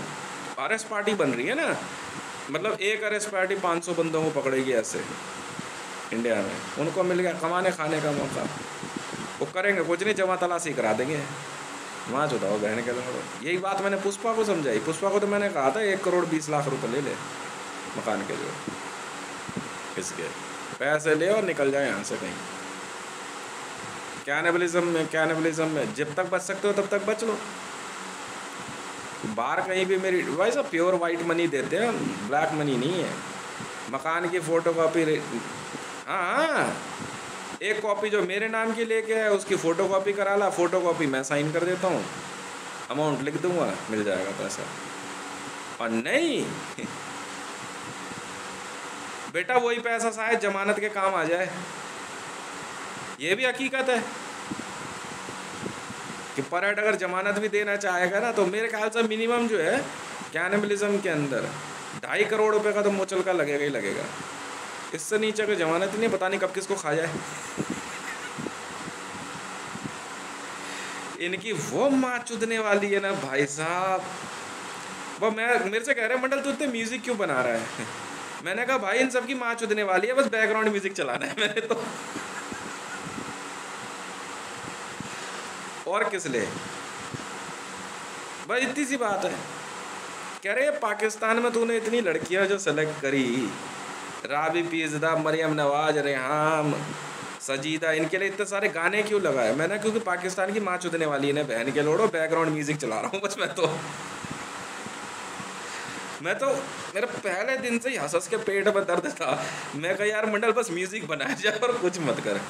अरेस्ट पार्टी बन रही है ना, मतलब एक अरेस्ट पार्टी 500 बंदों को पकड़ेगी ऐसे इंडिया में। उनको मिल गया कमाने खाने का मौका, वो करेंगे कुछ नहीं, जमा तलाशी करा देंगे वहाँ चुदाओ बहन के लोड़ो। यही बात मैंने पुष्पा को समझाई। पुष्पा को तो मैंने कहा था 1 करोड़ 20 लाख रुपए ले ले मकान के, जो इसके पैसे ले और निकल जाए यहाँ से कहीं। कैनिबलिज्म में जब तक बच सकते हो तब तक बच लो। बाहर कहीं भी मेरी भाई साहब प्योर वाइट मनी देते हैं, ब्लैक मनी नहीं है। मकान की फ़ोटो कॉपी, हाँ, एक कॉपी जो मेरे नाम की लेके है उसकी फ़ोटो कॉपी करा ला, फ़ोटो कॉपी मैं साइन कर देता हूँ, अमाउंट लिख दूंगा, मिल जाएगा पैसा। और नहीं बेटा वही पैसा शायद जमानत के काम आ जाए, ये भी हकीकत है कि पर्यटक अगर जमानत भी देना चाहेगा ना तो मेरे ख्याल से मिनिमम जो है कैनिबलिज्म के अंदर 2.5 करोड़ रुपए का तो मुचल का लगेगा ही लगेगा। इससे नीचे का जमानत ही नहीं, पता नहीं कब किसको खा जाए। इनकी वो माँ चुदने वाली है ना भाई साहब, वो मेरे से कह रहे मंडल तू इतने म्यूजिक क्यों बना रहा है। मैंने कहा भाई इन सब की माँ चुदने वाली है, बस बैकग्राउंड म्यूजिक चलाना है मैंने तो। और किस लिए, बस इतनी सी बात है। कह रहे पाकिस्तान में तूने इतनी लड़कियां जो सेलेक्ट करी, राबी पीज़दा, मरियम नवाज, रेहाम, सजीदा, इनके लिए इतने सारे गाने क्यों लगाए? मैंने क्योंकि पाकिस्तान की माँ चुदने वाली है बहन के लोड़ो, बैकग्राउंड म्यूजिक चला रहा हूँ बस। मैं तो मेरा पहले दिन से ही हंस के पेट में दर्द था। मैं कहा यार मंडल बस म्यूजिक बनाया जाए और कुछ मत कर।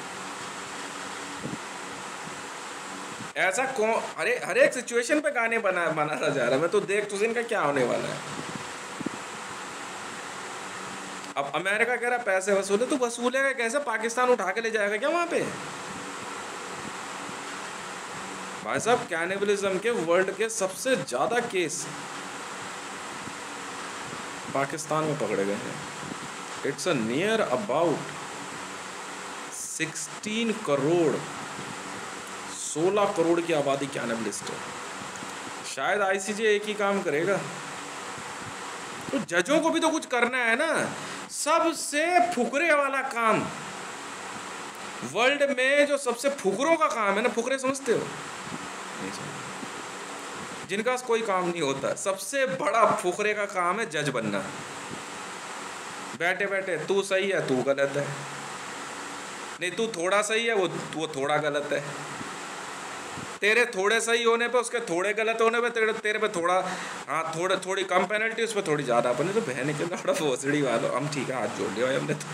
ऐसा कौन, अरे हर एक सिचुएशन पे गाने बनाता जा रहा है। मैं तो देख तुझे इनका क्या होने वाला है। अब अमेरिका कह रहा पैसे वसूले, तो वसूलेगा कैसे? पाकिस्तान उठा के ले जाएगा क्या वहां पे? भाई साहब कैनिबलिज्म के वर्ल्ड के सबसे ज्यादा केस पाकिस्तान में पकड़े गए हैं। It's a near about 16 crore 16 crore की आबादी कैनिबलिस्ट है। शायद आईसीजे एक ही काम करेगा, तो जजों को भी तो कुछ करना है ना। सबसे फुकरे वाला काम वर्ल्ड में, जो सबसे फुकरों का काम है ना, फुकरे समझते हो? नहीं समझते, जिनका कोई काम नहीं होता। सबसे बड़ा फुकरे का काम है जज बनना। बैठे बैठे तू सही है, तू गलत है, नहीं तू थोड़ा सही है, वो थोड़ा गलत है। तेरे थोड़े सही होने पे, उसके थोड़े गलत होने पे तेरे पे थोड़ा, हाँ थोड़ी कम पेनल्टी, उस पर थोड़ी ज़्यादा। अपने तो बहन के थोड़ा भोसड़ी वालों, हम ठीक है हाथ जोड़ लिया हमने तो।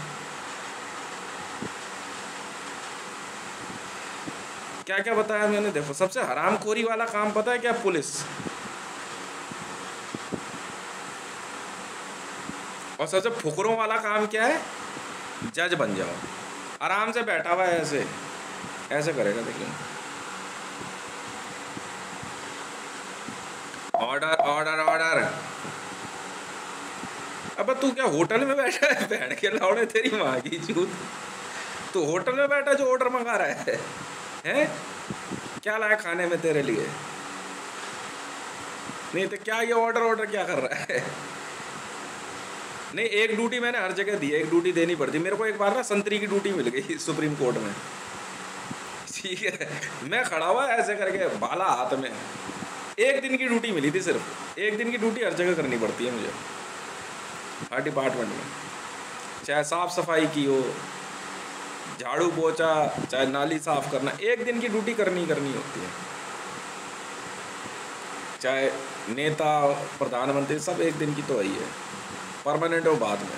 क्या क्या बताया मैंने? देखो सबसे हरामखोरी वाला काम पता है क्या? पुलिस। और सबसे फुकरों वाला काम क्या है? जज बन जाओ। आराम से बैठा हुआ है, ऐसे ऐसे करेगा, देखिए ऑर्डर ऑर्डर ऑर्डर। अब तू क्या होटल में बैठा है? बैठ के लौड़े तेरी माँ की चूत। तू होटल में बैठा जो ऑर्डर मंगा रहा है? हैं? क्या लाया खाने में तेरे लिए? नहीं तो क्या ये ऑर्डर क्या कर रहा है? नहीं, एक ड्यूटी मैंने हर जगह दी है, एक ड्यूटी देनी पड़ती। मेरे को एक बार ना संतरी की ड्यूटी मिल गई सुप्रीम कोर्ट में, ठीक है। मैं खड़ा हुआ ऐसे करके, भाला हाथ में। 1 दिन की ड्यूटी मिली थी सिर्फ। 1 दिन की ड्यूटी हर जगह करनी पड़ती है मुझे, हर डिपार्टमेंट में। चाहे साफ सफाई की हो, झाड़ू पोछा, चाहे नाली साफ करना, 1 दिन की ड्यूटी करनी होती है। चाहे नेता, प्रधानमंत्री, सब 1 दिन की तो वही है, परमानेंट हो बाद में।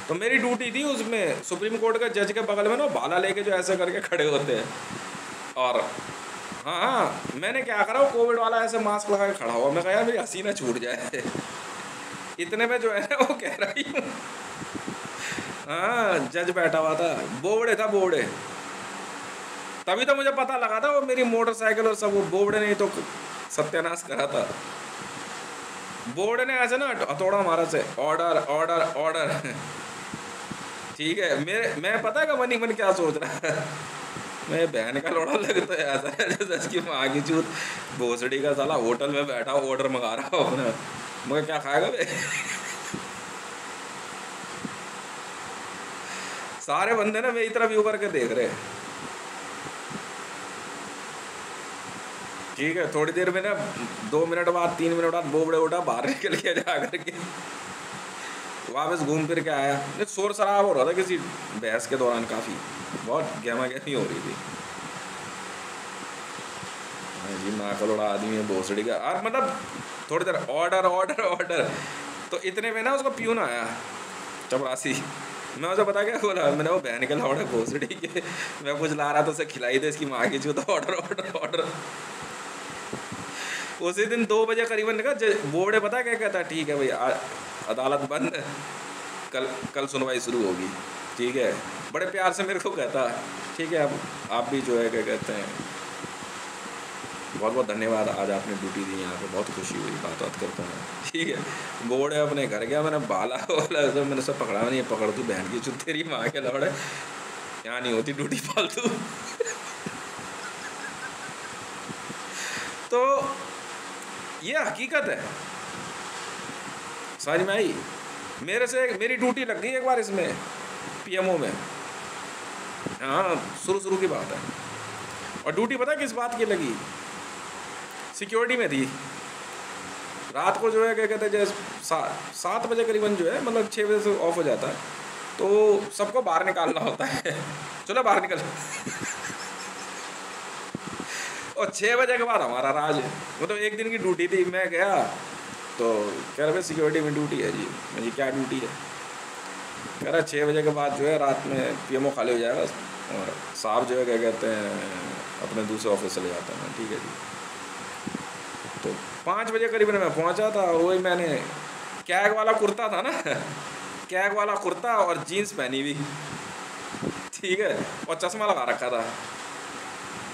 तो मेरी ड्यूटी थी उसमें, सुप्रीम कोर्ट का जज के बगल में ना भाला लेके जो ऐसे करके खड़े होते हैं, और हाँ, मैंने क्या करा, वो कोविड वाला ऐसे मास्क लगा के खड़ा हुआ, मैं कहा यार मेरी हंसी ना छूट जाए। इतने में जो है ना वो कह रही हूँ, हाँ जज बैठा हुआ था, बोबड़े था बोबड़े। तभी तो मुझे पता लगा था वो मेरी मोटरसाइकिल और सब, वो बोबड़े ने तो सत्यानाश करा था। बोबड़े ने ऐसे ना हथौड़ा मारा से, ऑर्डर ऑर्डर ऑर्डर। ठीक है, मैं पता है मन ही मन क्या सोच रहा है, मैं बहन का लोड़ा लगता है ऐसा है जैसे इसकी माँ की चूत, भोसड़ी का साला होटल में बैठा ऑर्डर मंगा रहा हो अपना, मगर क्या खाएगा बे। सारे बंदे ना मेरी तरफ व्यू करके देख रहे। ठीक है, थोड़ी देर में ना 2 मिनट बाद 3 मिनट बाद बोबड़े उठा, बाहर निकल गया जा करके, वापस घूम फिर के आया। शोर शराब हो रहा था किसी बहस के दौरान, काफ़ी बहुत गहमा गहमी हो रही थी। जी नाकलोड़ा आदमी है भोसड़ी का, और मतलब थोड़ी देर ऑर्डर ऑर्डर ऑर्डर, तो इतने में ना उसको प्यून आया चपरासी। मैं उसे पता क्या बोला, मैंने वो बहन के लौड़ा भोसड़ी के, मैं कुछ ला रहा था उसे खिलाई दे इसकी माँ की चूत, ऑर्डर ऑर्डर ऑर्डर। उसी दिन 2 बजे करीबन का बोर्डे पता क्या कहता है, ठीक है भाई अदालत बंद, कल सुनवाई शुरू होगी। ठीक है, बड़े प्यार से मेरे को कहता, ठीक है अब आप भी जो है क्या कहते हैं, बहुत बहुत धन्यवाद, आज आपने ड्यूटी दी यहाँ पे, बहुत खुशी हुई, बात करता हूँ। ठीक है, बोर्ड है अपने घर गया, मैंने बाला वाला मैंने सब पकड़ा, नहीं पकड़ तू बहन की चुत तेरी माँ के लौड़े, यहाँ नहीं होती ड्यूटी फालतू। तो ये हकीकत है, समझ में आई। मेरी ड्यूटी लग गई एक बार इसमें पीएमओ में, हाँ शुरू की बात है। और ड्यूटी पता किस बात की लगी, सिक्योरिटी में थी। रात को जो है क्या कहते हैं, जैसे 7 बजे करीबन जो है, मतलब 6 बजे से ऑफ हो जाता है, तो सबको बाहर निकालना होता है, चलो बाहर निकल। और 6 बजे के बाद हमारा राज, मतलब एक दिन की ड्यूटी थी, मैं गया तो कह रहे सिक्योरिटी में ड्यूटी है जी। मुझे क्या ड्यूटी है, कह रहा 6 बजे के बाद जो है रात में पीएमओ खाली हो जाएगा, और साहब जो है क्या कहते हैं अपने दूसरे ऑफिस चले जाता है। ठीक है जी। तो 5 बजे करीबन मैं पहुंचा था, वही मैंने कैग वाला कुर्ता था ना, कैग वाला कुर्ता और जीन्स पहनी हुई, ठीक है, और चश्मा लगा रखा था,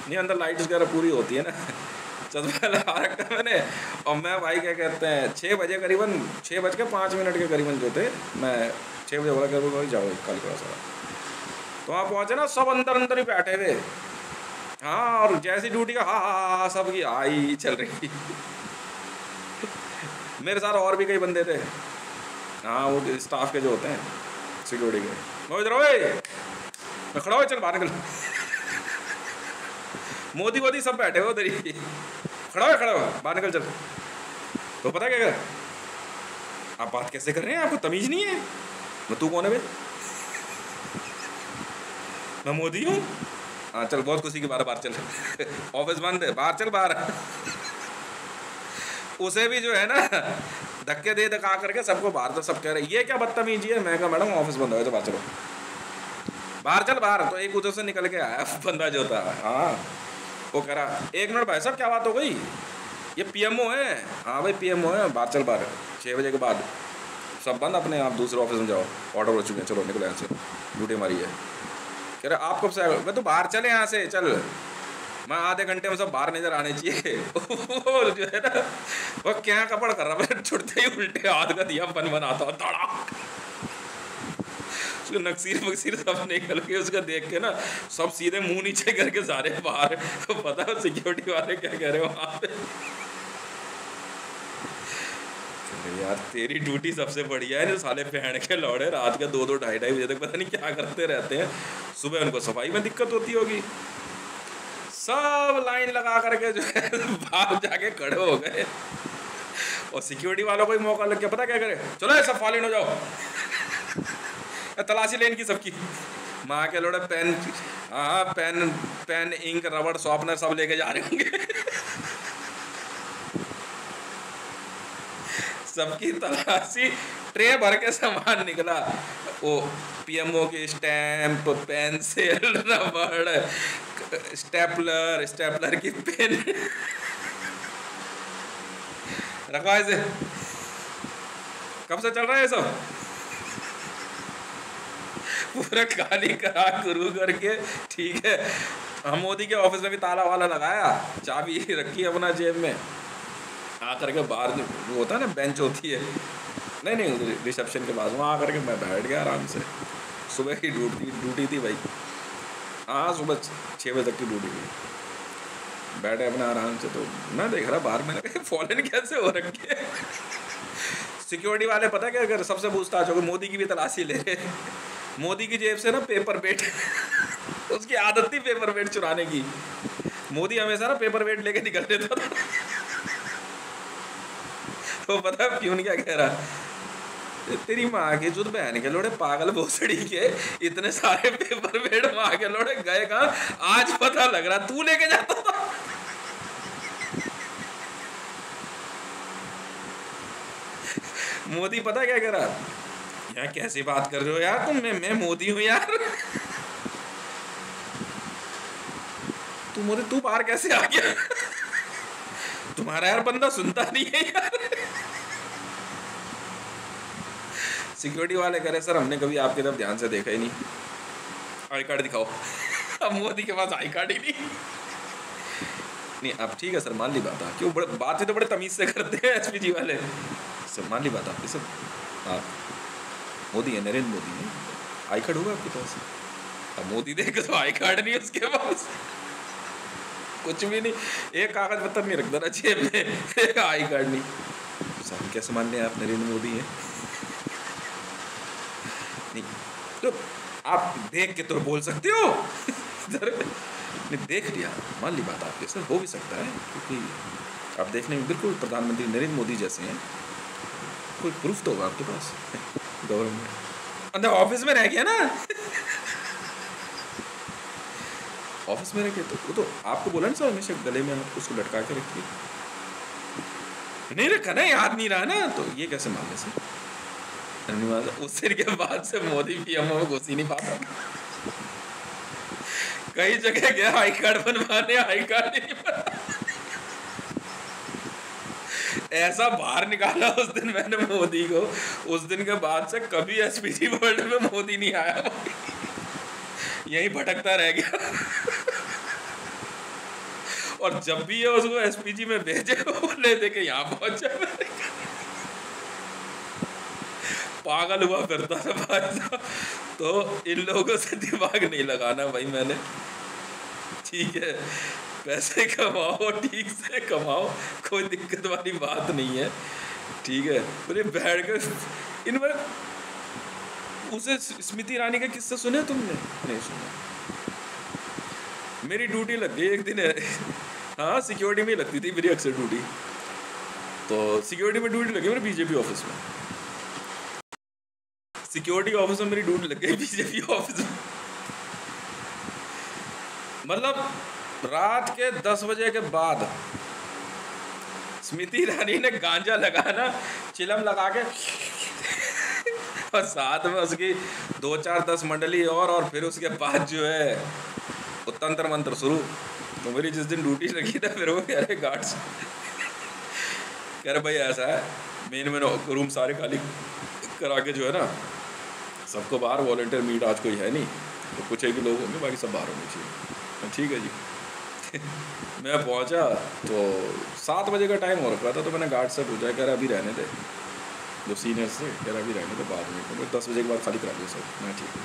नहीं अंदर लाइट्स वगैरह पूरी होती है ना, चश्मा लगा रखा मैंने। और मैं भाई क्या कहते हैं 6 बजे करीबन 6:05 के करीबन जो थे, मैं 6 बजे बोला कर भाई जाओ कल का सारा, तो वहाँ पहुँचे ना, सब अंदर ही बैठे हुए। हाँ, और जैसी ड्यूटी का हाँ सबकी आई चल रही थी। मेरे साथ और भी कई बंदे थे, हाँ वो स्टाफ के जो होते हैं सिक्योरिटी के, वो इधर मैं खड़ा हो, चल बाहर निकल। मोदी सब बैठे हो उधर ही, खड़ा हो बाहर निकल चल। तो पता क्या आप बात कैसे कर रहे हैं, आपको तमीज नहीं है, मैं तू कौन है बे, मैं मोदी हूँ। हाँ चल, बहुत खुशी की बात, बाहर चल, ऑफिस बंद है, बाहर चल बाहर। उसे भी जो है ना धक्के दे धक्का करके सबको बाहर, तो सब कह रहे ये क्या बदतमीजी है। मैं कहा मैडम ऑफिस बंद है तो बाहर चलो, बाहर चल बाहर। तो एक उधर से निकल के आया बंदा जो था, हाँ वो कह रहा 1 मिनट भाई साहब क्या बात हो गई, ये पीएमओ है। हाँ भाई पीएमओ है, बाहर चल बाहर, 6 बजे के बाद सब बंद, अपने आप दूसरे ऑफिस में जाओ, ऑर्डर हो चुके हैं, चलो निकलो यहाँ से, ड्यूटी हमारी है। कह रहे आप कब से आए, मैं तो बाहर चले यहाँ से चल, मैं आधे घंटे में सब बाहर नजर आने चाहिए। वो जो है ना वो क्या कपड़ कर रहा, मैं छुड़ते ही उल्टे हाथ का दिया बन बनाता हूँ धड़ाक, नक्सीर वक्सीर सब निकल के उसका देख के ना सब सीधे मुंह नीचे करके सारे बाहर। तो पता है सिक्योरिटी वाले क्या कह रहे हो वहाँ पे, यार तेरी ड्यूटी सबसे बढ़िया है, जो साले पहन के लौड़े रात के 2-2 ढाई बजे तक पता नहीं क्या करते रहते हैं, सुबह उनको सफाई में दिक्कत होती होगी। सब लाइन लगा करके जो है बाहर जाके खड़े हो गए, और सिक्योरिटी वालों को ही मौका लग गया, पता क्या करे, चलो सब फॉलो हो जाओ, तलाशी लेन की सबकी, माँ के लोड़े पेन, हाँ पेन इंक रबड़ शॉर्पनर सब लेके जा रहे होंगे। सबकी तलाशी, ट्रे भर के सामान निकला, वो पीएमओ की स्टैंप, पेंसिल, रबड़, स्टेपलर की पेन रखवा इसे। कब से चल रहा है ये सब? पूरा खाली करा गुरु करके, ठीक है। हम मोदी के ऑफिस में भी ताला वाला लगाया, चाबी रखी अपना जेब में, आकर के बाहर वो होता है ना बेंच होती है, नहीं रिसेप्शन के पास, वहाँ आकर के मैं बैठ गया आराम से। सुबह की ड्यूटी थी भाई, हाँ सुबह 6 बजे तक की ड्यूटी थी। बैठे अपना आराम से, तो मैं देख रहा बाहर, मैंने कहा फॉलन कैसे हो रखी है। सिक्योरिटी वाले पता क्या कर, सबसे पूछताछ हो गई, मोदी की भी तलाशी ले रहे। मोदी की जेब से ना पेपर वेट उसकी आदत थी पेपर वेट चुराने की। मोदी हमेशा ना पेपर वेट लेके निकल देता था। तो पता है प्यून क्या कह रहा, तेरी माँ के जुद बहन के लोड़े पागल भोसड़ी के, इतने सारे पेपर वेट माँ के लोड़े गए कहाँ, आज पता लग रहा तू लेके जाता था। मोदी पता क्या कह रहा, यार कैसी बात कर रहे हो यार तुम, मैं मोदी हूं यार। तू मोदी, तू बाहर कैसे आ गया? तुम्हारा यार बंदा सुनता नहीं है यार। सिक्योरिटी वाले कह रहे सर हमने कभी आपकी तरफ ध्यान से देखा ही नहीं, आई कार्ड दिखाओ। अब मोदी के पास आई कार्ड ही नहीं। अब ठीक है सर, मान ली बात, क्यों बात तो बड़े तमीज से करते हैं एसपीजी वाले। सर मान ली बात आपकी, सब आप मोदी है, नरेंद्र मोदी है, आई कार्ड होगा आपके पास? अब मोदी देखे तो आई कार्ड नहीं उसके पास, कुछ भी नहीं, एक कागज पत्तर नहीं रख देना जेब में, आई कार्ड नहीं। सर कैसे मान लें आप नरेंद्र मोदी हैं? नहीं तो आप देख के तो बोल सकते हो। नहीं देख लिया, मान ली बात आपके, सर हो भी सकता है, क्योंकि आप देखने में बिल्कुल प्रधानमंत्री नरेंद्र मोदी जैसे हैं, कोई प्रूफ तो होगा आपके पास गवर्नमेंट। अंदर ऑफिस में रह गया ना, ऑफिस में रह गया तो वो तो आपको बोला ना सर हमेशा गले में आप उसको लटका के रखिए, नहीं रखा ना, याद नहीं रहा ना, तो ये कैसे मान ले सर? उस दिन के बाद से मोदी पीएमओ में घुस ही नहीं पाता। कई जगह गया आई कार्ड बनवाने, आई कार्ड नहीं बना। ऐसा बाहर निकाला उस दिन मैंने मोदी को, उस दिन के बाद से कभी एसपीजी वर्ल्ड में मोदी नहीं आया, यही भटकता रह गया। और जब भी ये उसको एसपीजी में भेजे, वो ले दे के यहाँ पहुंच जाए। पागल हुआ फिरता था भाई साहब। तो इन लोगों से दिमाग नहीं लगाना भाई मैंने, ठीक है, पैसे कमाओ, ठीक से कमाओ, कोई दिक्कत वाली बात नहीं है, ठीक है। बोले बैठ कर इनमें उसे स्मृति ईरानी का किस्सा सुने तुमने? नहीं सुना। मेरी ड्यूटी लग गई एक दिन है, हाँ सिक्योरिटी में लगती थी मेरी अक्सर ड्यूटी, तो सिक्योरिटी में ड्यूटी लगी मेरे बीजेपी ऑफिस में, सिक्योरिटी ऑफिस में मेरी ड्यूटी लग गई बीजेपी ऑफिस में। मतलब रात के 10 बजे के बाद स्मृति ईरानी ने गांजा लगाना, चिलम लगा के, और साथ में उसकी 2-4-10 मंडली और फिर उसके बाद जो है वो तंत्र मंत्र शुरू। तो मेरी जिस दिन ड्यूटी लगी था, फिर वो कह रहे गार्ड्स, कह रहे भाई ऐसा है, मेन रूम सारे खाली करा के जो है ना, सबको बाहर, वॉलंटियर मीट आज कोई है नहीं, तो कुछ एक ही लोग होंगे, बाकी सब बाहर होने चाहिए। ठीक है जी। मैं पहुंचा तो 7 बजे का टाइम हो रखा था, तो मैंने गार्ड से पूछा, कह रहा अभी रहने दे, जो सीनियर से कह रहा अभी रहने दे, बाद में तो 10 बजे के बाद खाली करा दिया सर। मैं ठीक है,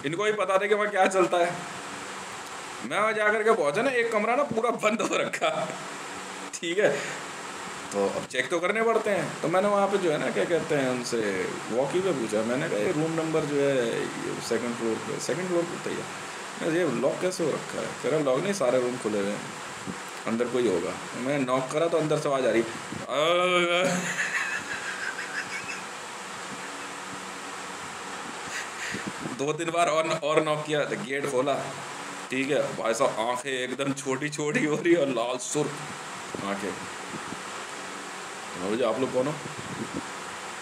इनको ही पता था कि वहाँ क्या चलता है। मैं वहाँ जा कर के पहुँचा ना, एक कमरा ना पूरा बंद हो रखा, ठीक है, तो अब चेक तो करने पड़ते हैं। तो मैंने वहाँ पे जो है ना, क्या कहते हैं, उनसे वॉकी पे पूछा, मैंने कहा ये रूम नंबर जो है ये सेकंड फ्लोर पे तैयार, ये लॉक कैसे हो रखा है? कह रहा लॉक नहीं, सारे रूम खुले हुए हैं, अंदर कोई होगा। मैंने नॉक करा तो अंदर से आवाज़ आ रही, 2-3 बार और नॉक किया, तो गेट खोला, ठीक है भाई साहब, आंखें एकदम छोटी छोटी हो रही और लाल सुर्ख आंखें। बोलो आप लोग कौन हो,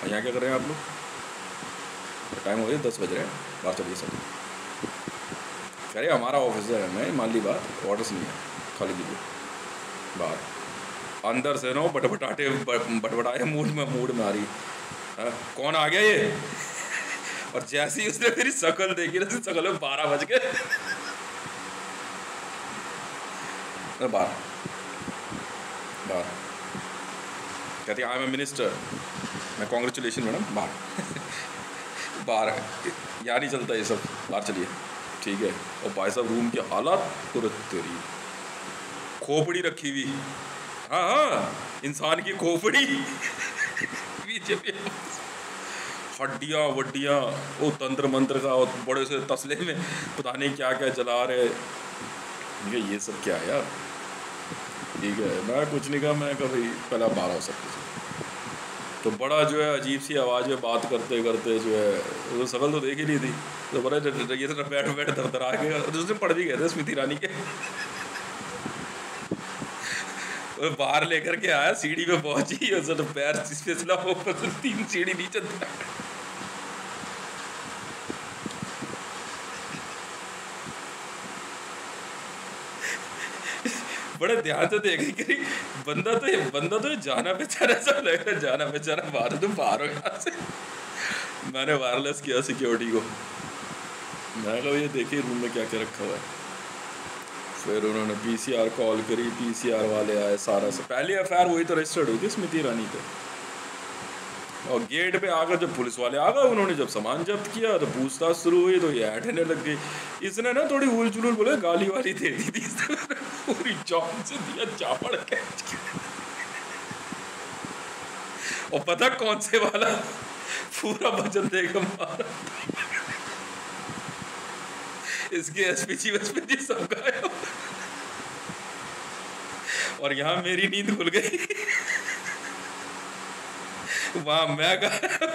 यहाँ क्या कर रहे हैं आप लोग? टाइम हो गया 10 बज रहे हैं, बाहर चलिए सब। अरे हमारा ऑफिसर है, मैं मान ली बात, ऑर्डर्स नहीं है, खाली कीजिए बाहर। अंदर से ना बटबटाए मूड में आ रही, कौन आ गया ये? और जैसे ही उसने मेरी शक्ल देखी ना, शक्ल में 12 बज गए। बाहर बाहर कहती आई एम ए मिनिस्टर। मैं कॉन्ग्रेचुलेशन मैडम। बाहर बाहर यहाँ नहीं चलता ये सब, बाहर चलिए। ठीक है। और भाई साहब रूम की हालत तुरंत तेरी खोपड़ी रखी हुई, हाँ हाँ इंसान की खोपड़ी हड्डियाँ वड्डियाँ, वो तंत्र मंत्र का बड़े से तसले में पता नहीं क्या क्या जला रहे। ये सब क्या है यार? ठीक है, मैं कुछ नहीं कहा, मैं कहा भाई पहले बाहर हो सकते। तो बड़ा जो है अजीब सी आवाज़ में बात करते करते जो है, तो शक्ल तो देख ही नहीं थी, तो बड़ा ये तो बैठ दरदरा के दूसरे पढ़ भी गए थे स्मृति ईरानी के। बाहर लेकर के आया, सीढ़ी पे पहुंची, और पैर फिसला, 3 सीढ़ी नीचे। बड़े ध्यान से देख रही, बंदा तो जाना बेचारा, सब लग रहा है जाना बेचारा, बाहर तुम बाहर हो यहाँ से। मैंने वायरलेस किया सिक्योरिटी को, मैं कहा ये देखिए रूम में क्या क्या रखा हुआ है। फिर उन्होंने पीसीआर कॉल करी, पीसीआर वाले आए, सारा से पहली एफआईआर वही तो रजिस्टर्ड हुई थी स्मृति ईरानी पे। और गेट पे आकर जब पुलिस वाले आ गए, उन्होंने जब सामान जब्त किया तो पूछताछ शुरू हुई, तो ये हटने लग गई। इसने ना थोड़ी उल जुलूल बोले, गाली वाली दे दी थी, पूरी जॉन से दिया चापड़ के। और पता कौन से वाला पूरा भजन देगा मारा, इसके एसपीजी सब गायब। और यहाँ मेरी नींद खुल गई, वहां मैं गया,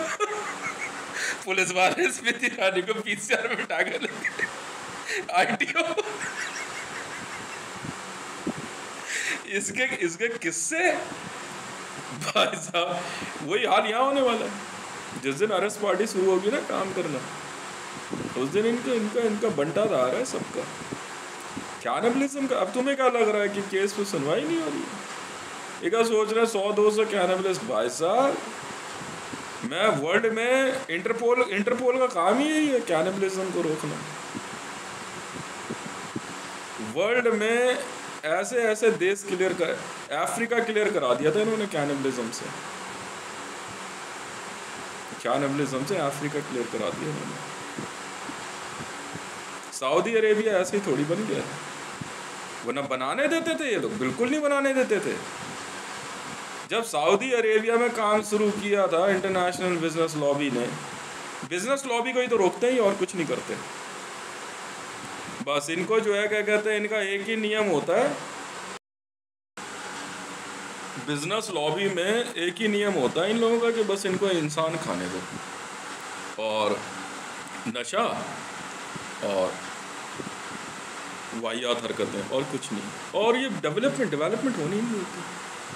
पुलिस वाले स्मृति ईरानी को पीसीआर में उठा कर लेके आईटीओ। इसके किस्से भाई साहब, वही हाल यहाँ होने वाला है। जिस दिन अरेस्ट पार्टी शुरू होगी ना काम करना, उस दिन इनका बंटा आ रहा है सबका कैनिबलिज्म का। अब तुम्हें क्या लग रहा है कि केस पे सुनवाई नहीं हो रही है? एक सोच रहे 100-200 कैनिबलिस्ट। भाई साहब, मैं वर्ल्ड में इंटरपोल का काम ही यही है, कैनिबलिज्म को रोकना। वर्ल्ड में ऐसे देश क्लियर कर, अफ्रीका क्लियर करा दिया था इन्होंने कैनिबलिज्म से, अफ्रीका क्लियर करा दिया इन्होंने। सऊदी अरेबिया ऐसे ही थोड़ी बन गया, वरना बनाने देते थे ये लोग, बिल्कुल नहीं बनाने देते थे। जब सऊदी अरेबिया में काम शुरू किया था इंटरनेशनल बिजनेस लॉबी ने, बिजनेस लॉबी को ही तो रोकते हैं और कुछ नहीं करते। बस इनको जो है क्या कहते हैं, इनका एक ही नियम होता है बिजनेस लॉबी में, एक ही नियम होता है इन लोगों का कि बस इनको इंसान खाने दो, और नशा और वाहियात हरकतें, और कुछ नहीं। और ये डेवलपमेंट होनी नहीं होती।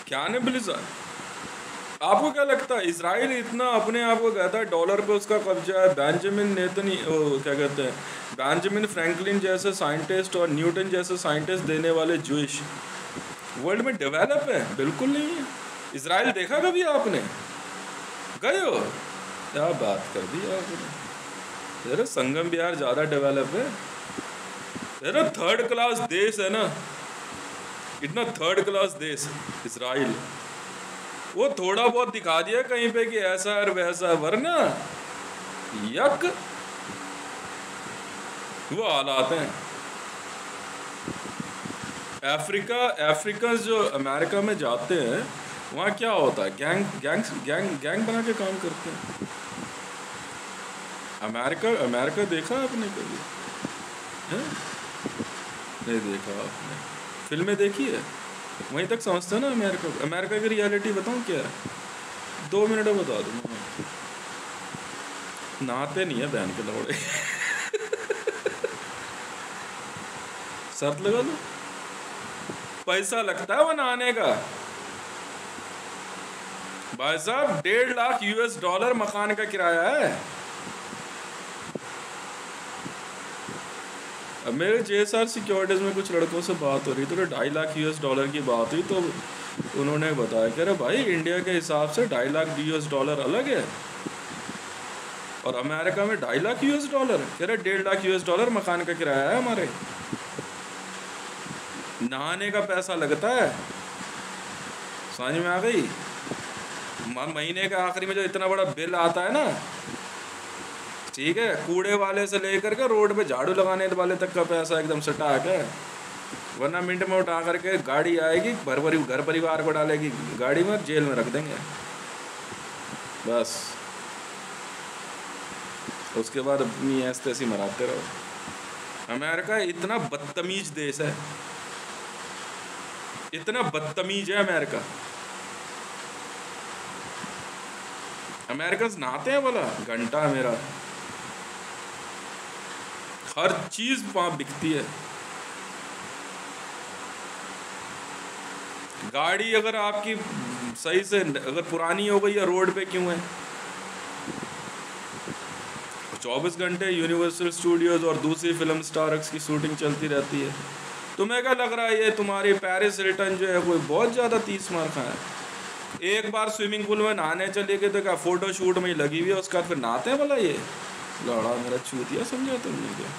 कैनिबलिज्म, आपको क्या लगता है इजराइल इतना अपने आप को कहता है डॉलर पे उसका कब्जा है? बेंजामिन फ्रैंकलिन जैसे साइंटिस्ट और न्यूटन जैसे साइंटिस्ट देने वाले जूइश वर्ल्ड में डेवलप है? बिल्कुल नहीं है। इजराइल देखा कभी आपने? गए हो? क्या बात कर दी आपने। अरे संगम बिहार ज़्यादा डेवलप है। अरे 3rd क्लास देश है ना, इतना 3rd क्लास देश इजराइल। वो थोड़ा बहुत दिखा दिया कहीं पे कि ऐसा और वैसा, वरना यक वो हालात हैं। अफ्रीका जो अमेरिका में जाते हैं, वहाँ क्या होता है, गैंग बना के काम करते हैं। अमेरिका देखा आपने कभी? है? नहीं देखा आपने? फिल्में देखी है? वहीं तक समझते हैं ना अमेरिका की रियलिटी बताऊं क्या है? 2 मिनट में बता दूंगा। नहाते नहीं है बहन के लौड़े। शर्त लगा दो, पैसा लगता है वो नहाने का। भाई साहब, $1.5 लाख मकान का किराया है। अब मेरे JSR सिक्योरिटीज़ में कुछ लड़कों से बात हो रही थी, तो $2.5 लाख की बात हुई, तो उन्होंने बताया कि अरे भाई इंडिया के हिसाब से $2.5 लाख अलग है और अमेरिका में $2.5 लाख कह रहे $1.5 लाख मकान का किराया है हमारे, नहाने का पैसा लगता है। समझ में आ गई? महीने के आखिरी में जो इतना बड़ा बिल आता है ना, ठीक है, कूड़े वाले से लेकर के रोड पे झाड़ू लगाने वाले तक का पैसा एकदम सटा के, वरना मिनट में उठा करके गाड़ी आएगी, घर परिवार को डालेगी गाड़ी में, जेल में रख देंगे बस। उसके बाद अपनी ऐसे तैसी मराते रहो। अमेरिका इतना बदतमीज देश है, इतना बदतमीज है अमेरिका। अमेरिकन नहाते हैं बोला, घंटा मेरा, हर चीज वहां बिकती है। गाड़ी अगर आपकी सही से अगर पुरानी हो गई या रोड पे क्यों है, 24 घंटे यूनिवर्सल स्टूडियोज और दूसरी फिल्म स्टार्स की शूटिंग चलती रहती है। तुम्हें क्या लग रहा है ये तुम्हारी पेरिस हिल्टन जो है कोई बहुत ज़्यादा 30 मार खा है? एक बार स्विमिंग पूल में नहाने चले गए तो क्या फोटो शूट में ही लगी हुई है, उसका फिर नहाते हैं बोला ये लड़ा मेरा चूतिया, समझा तुमने क्या?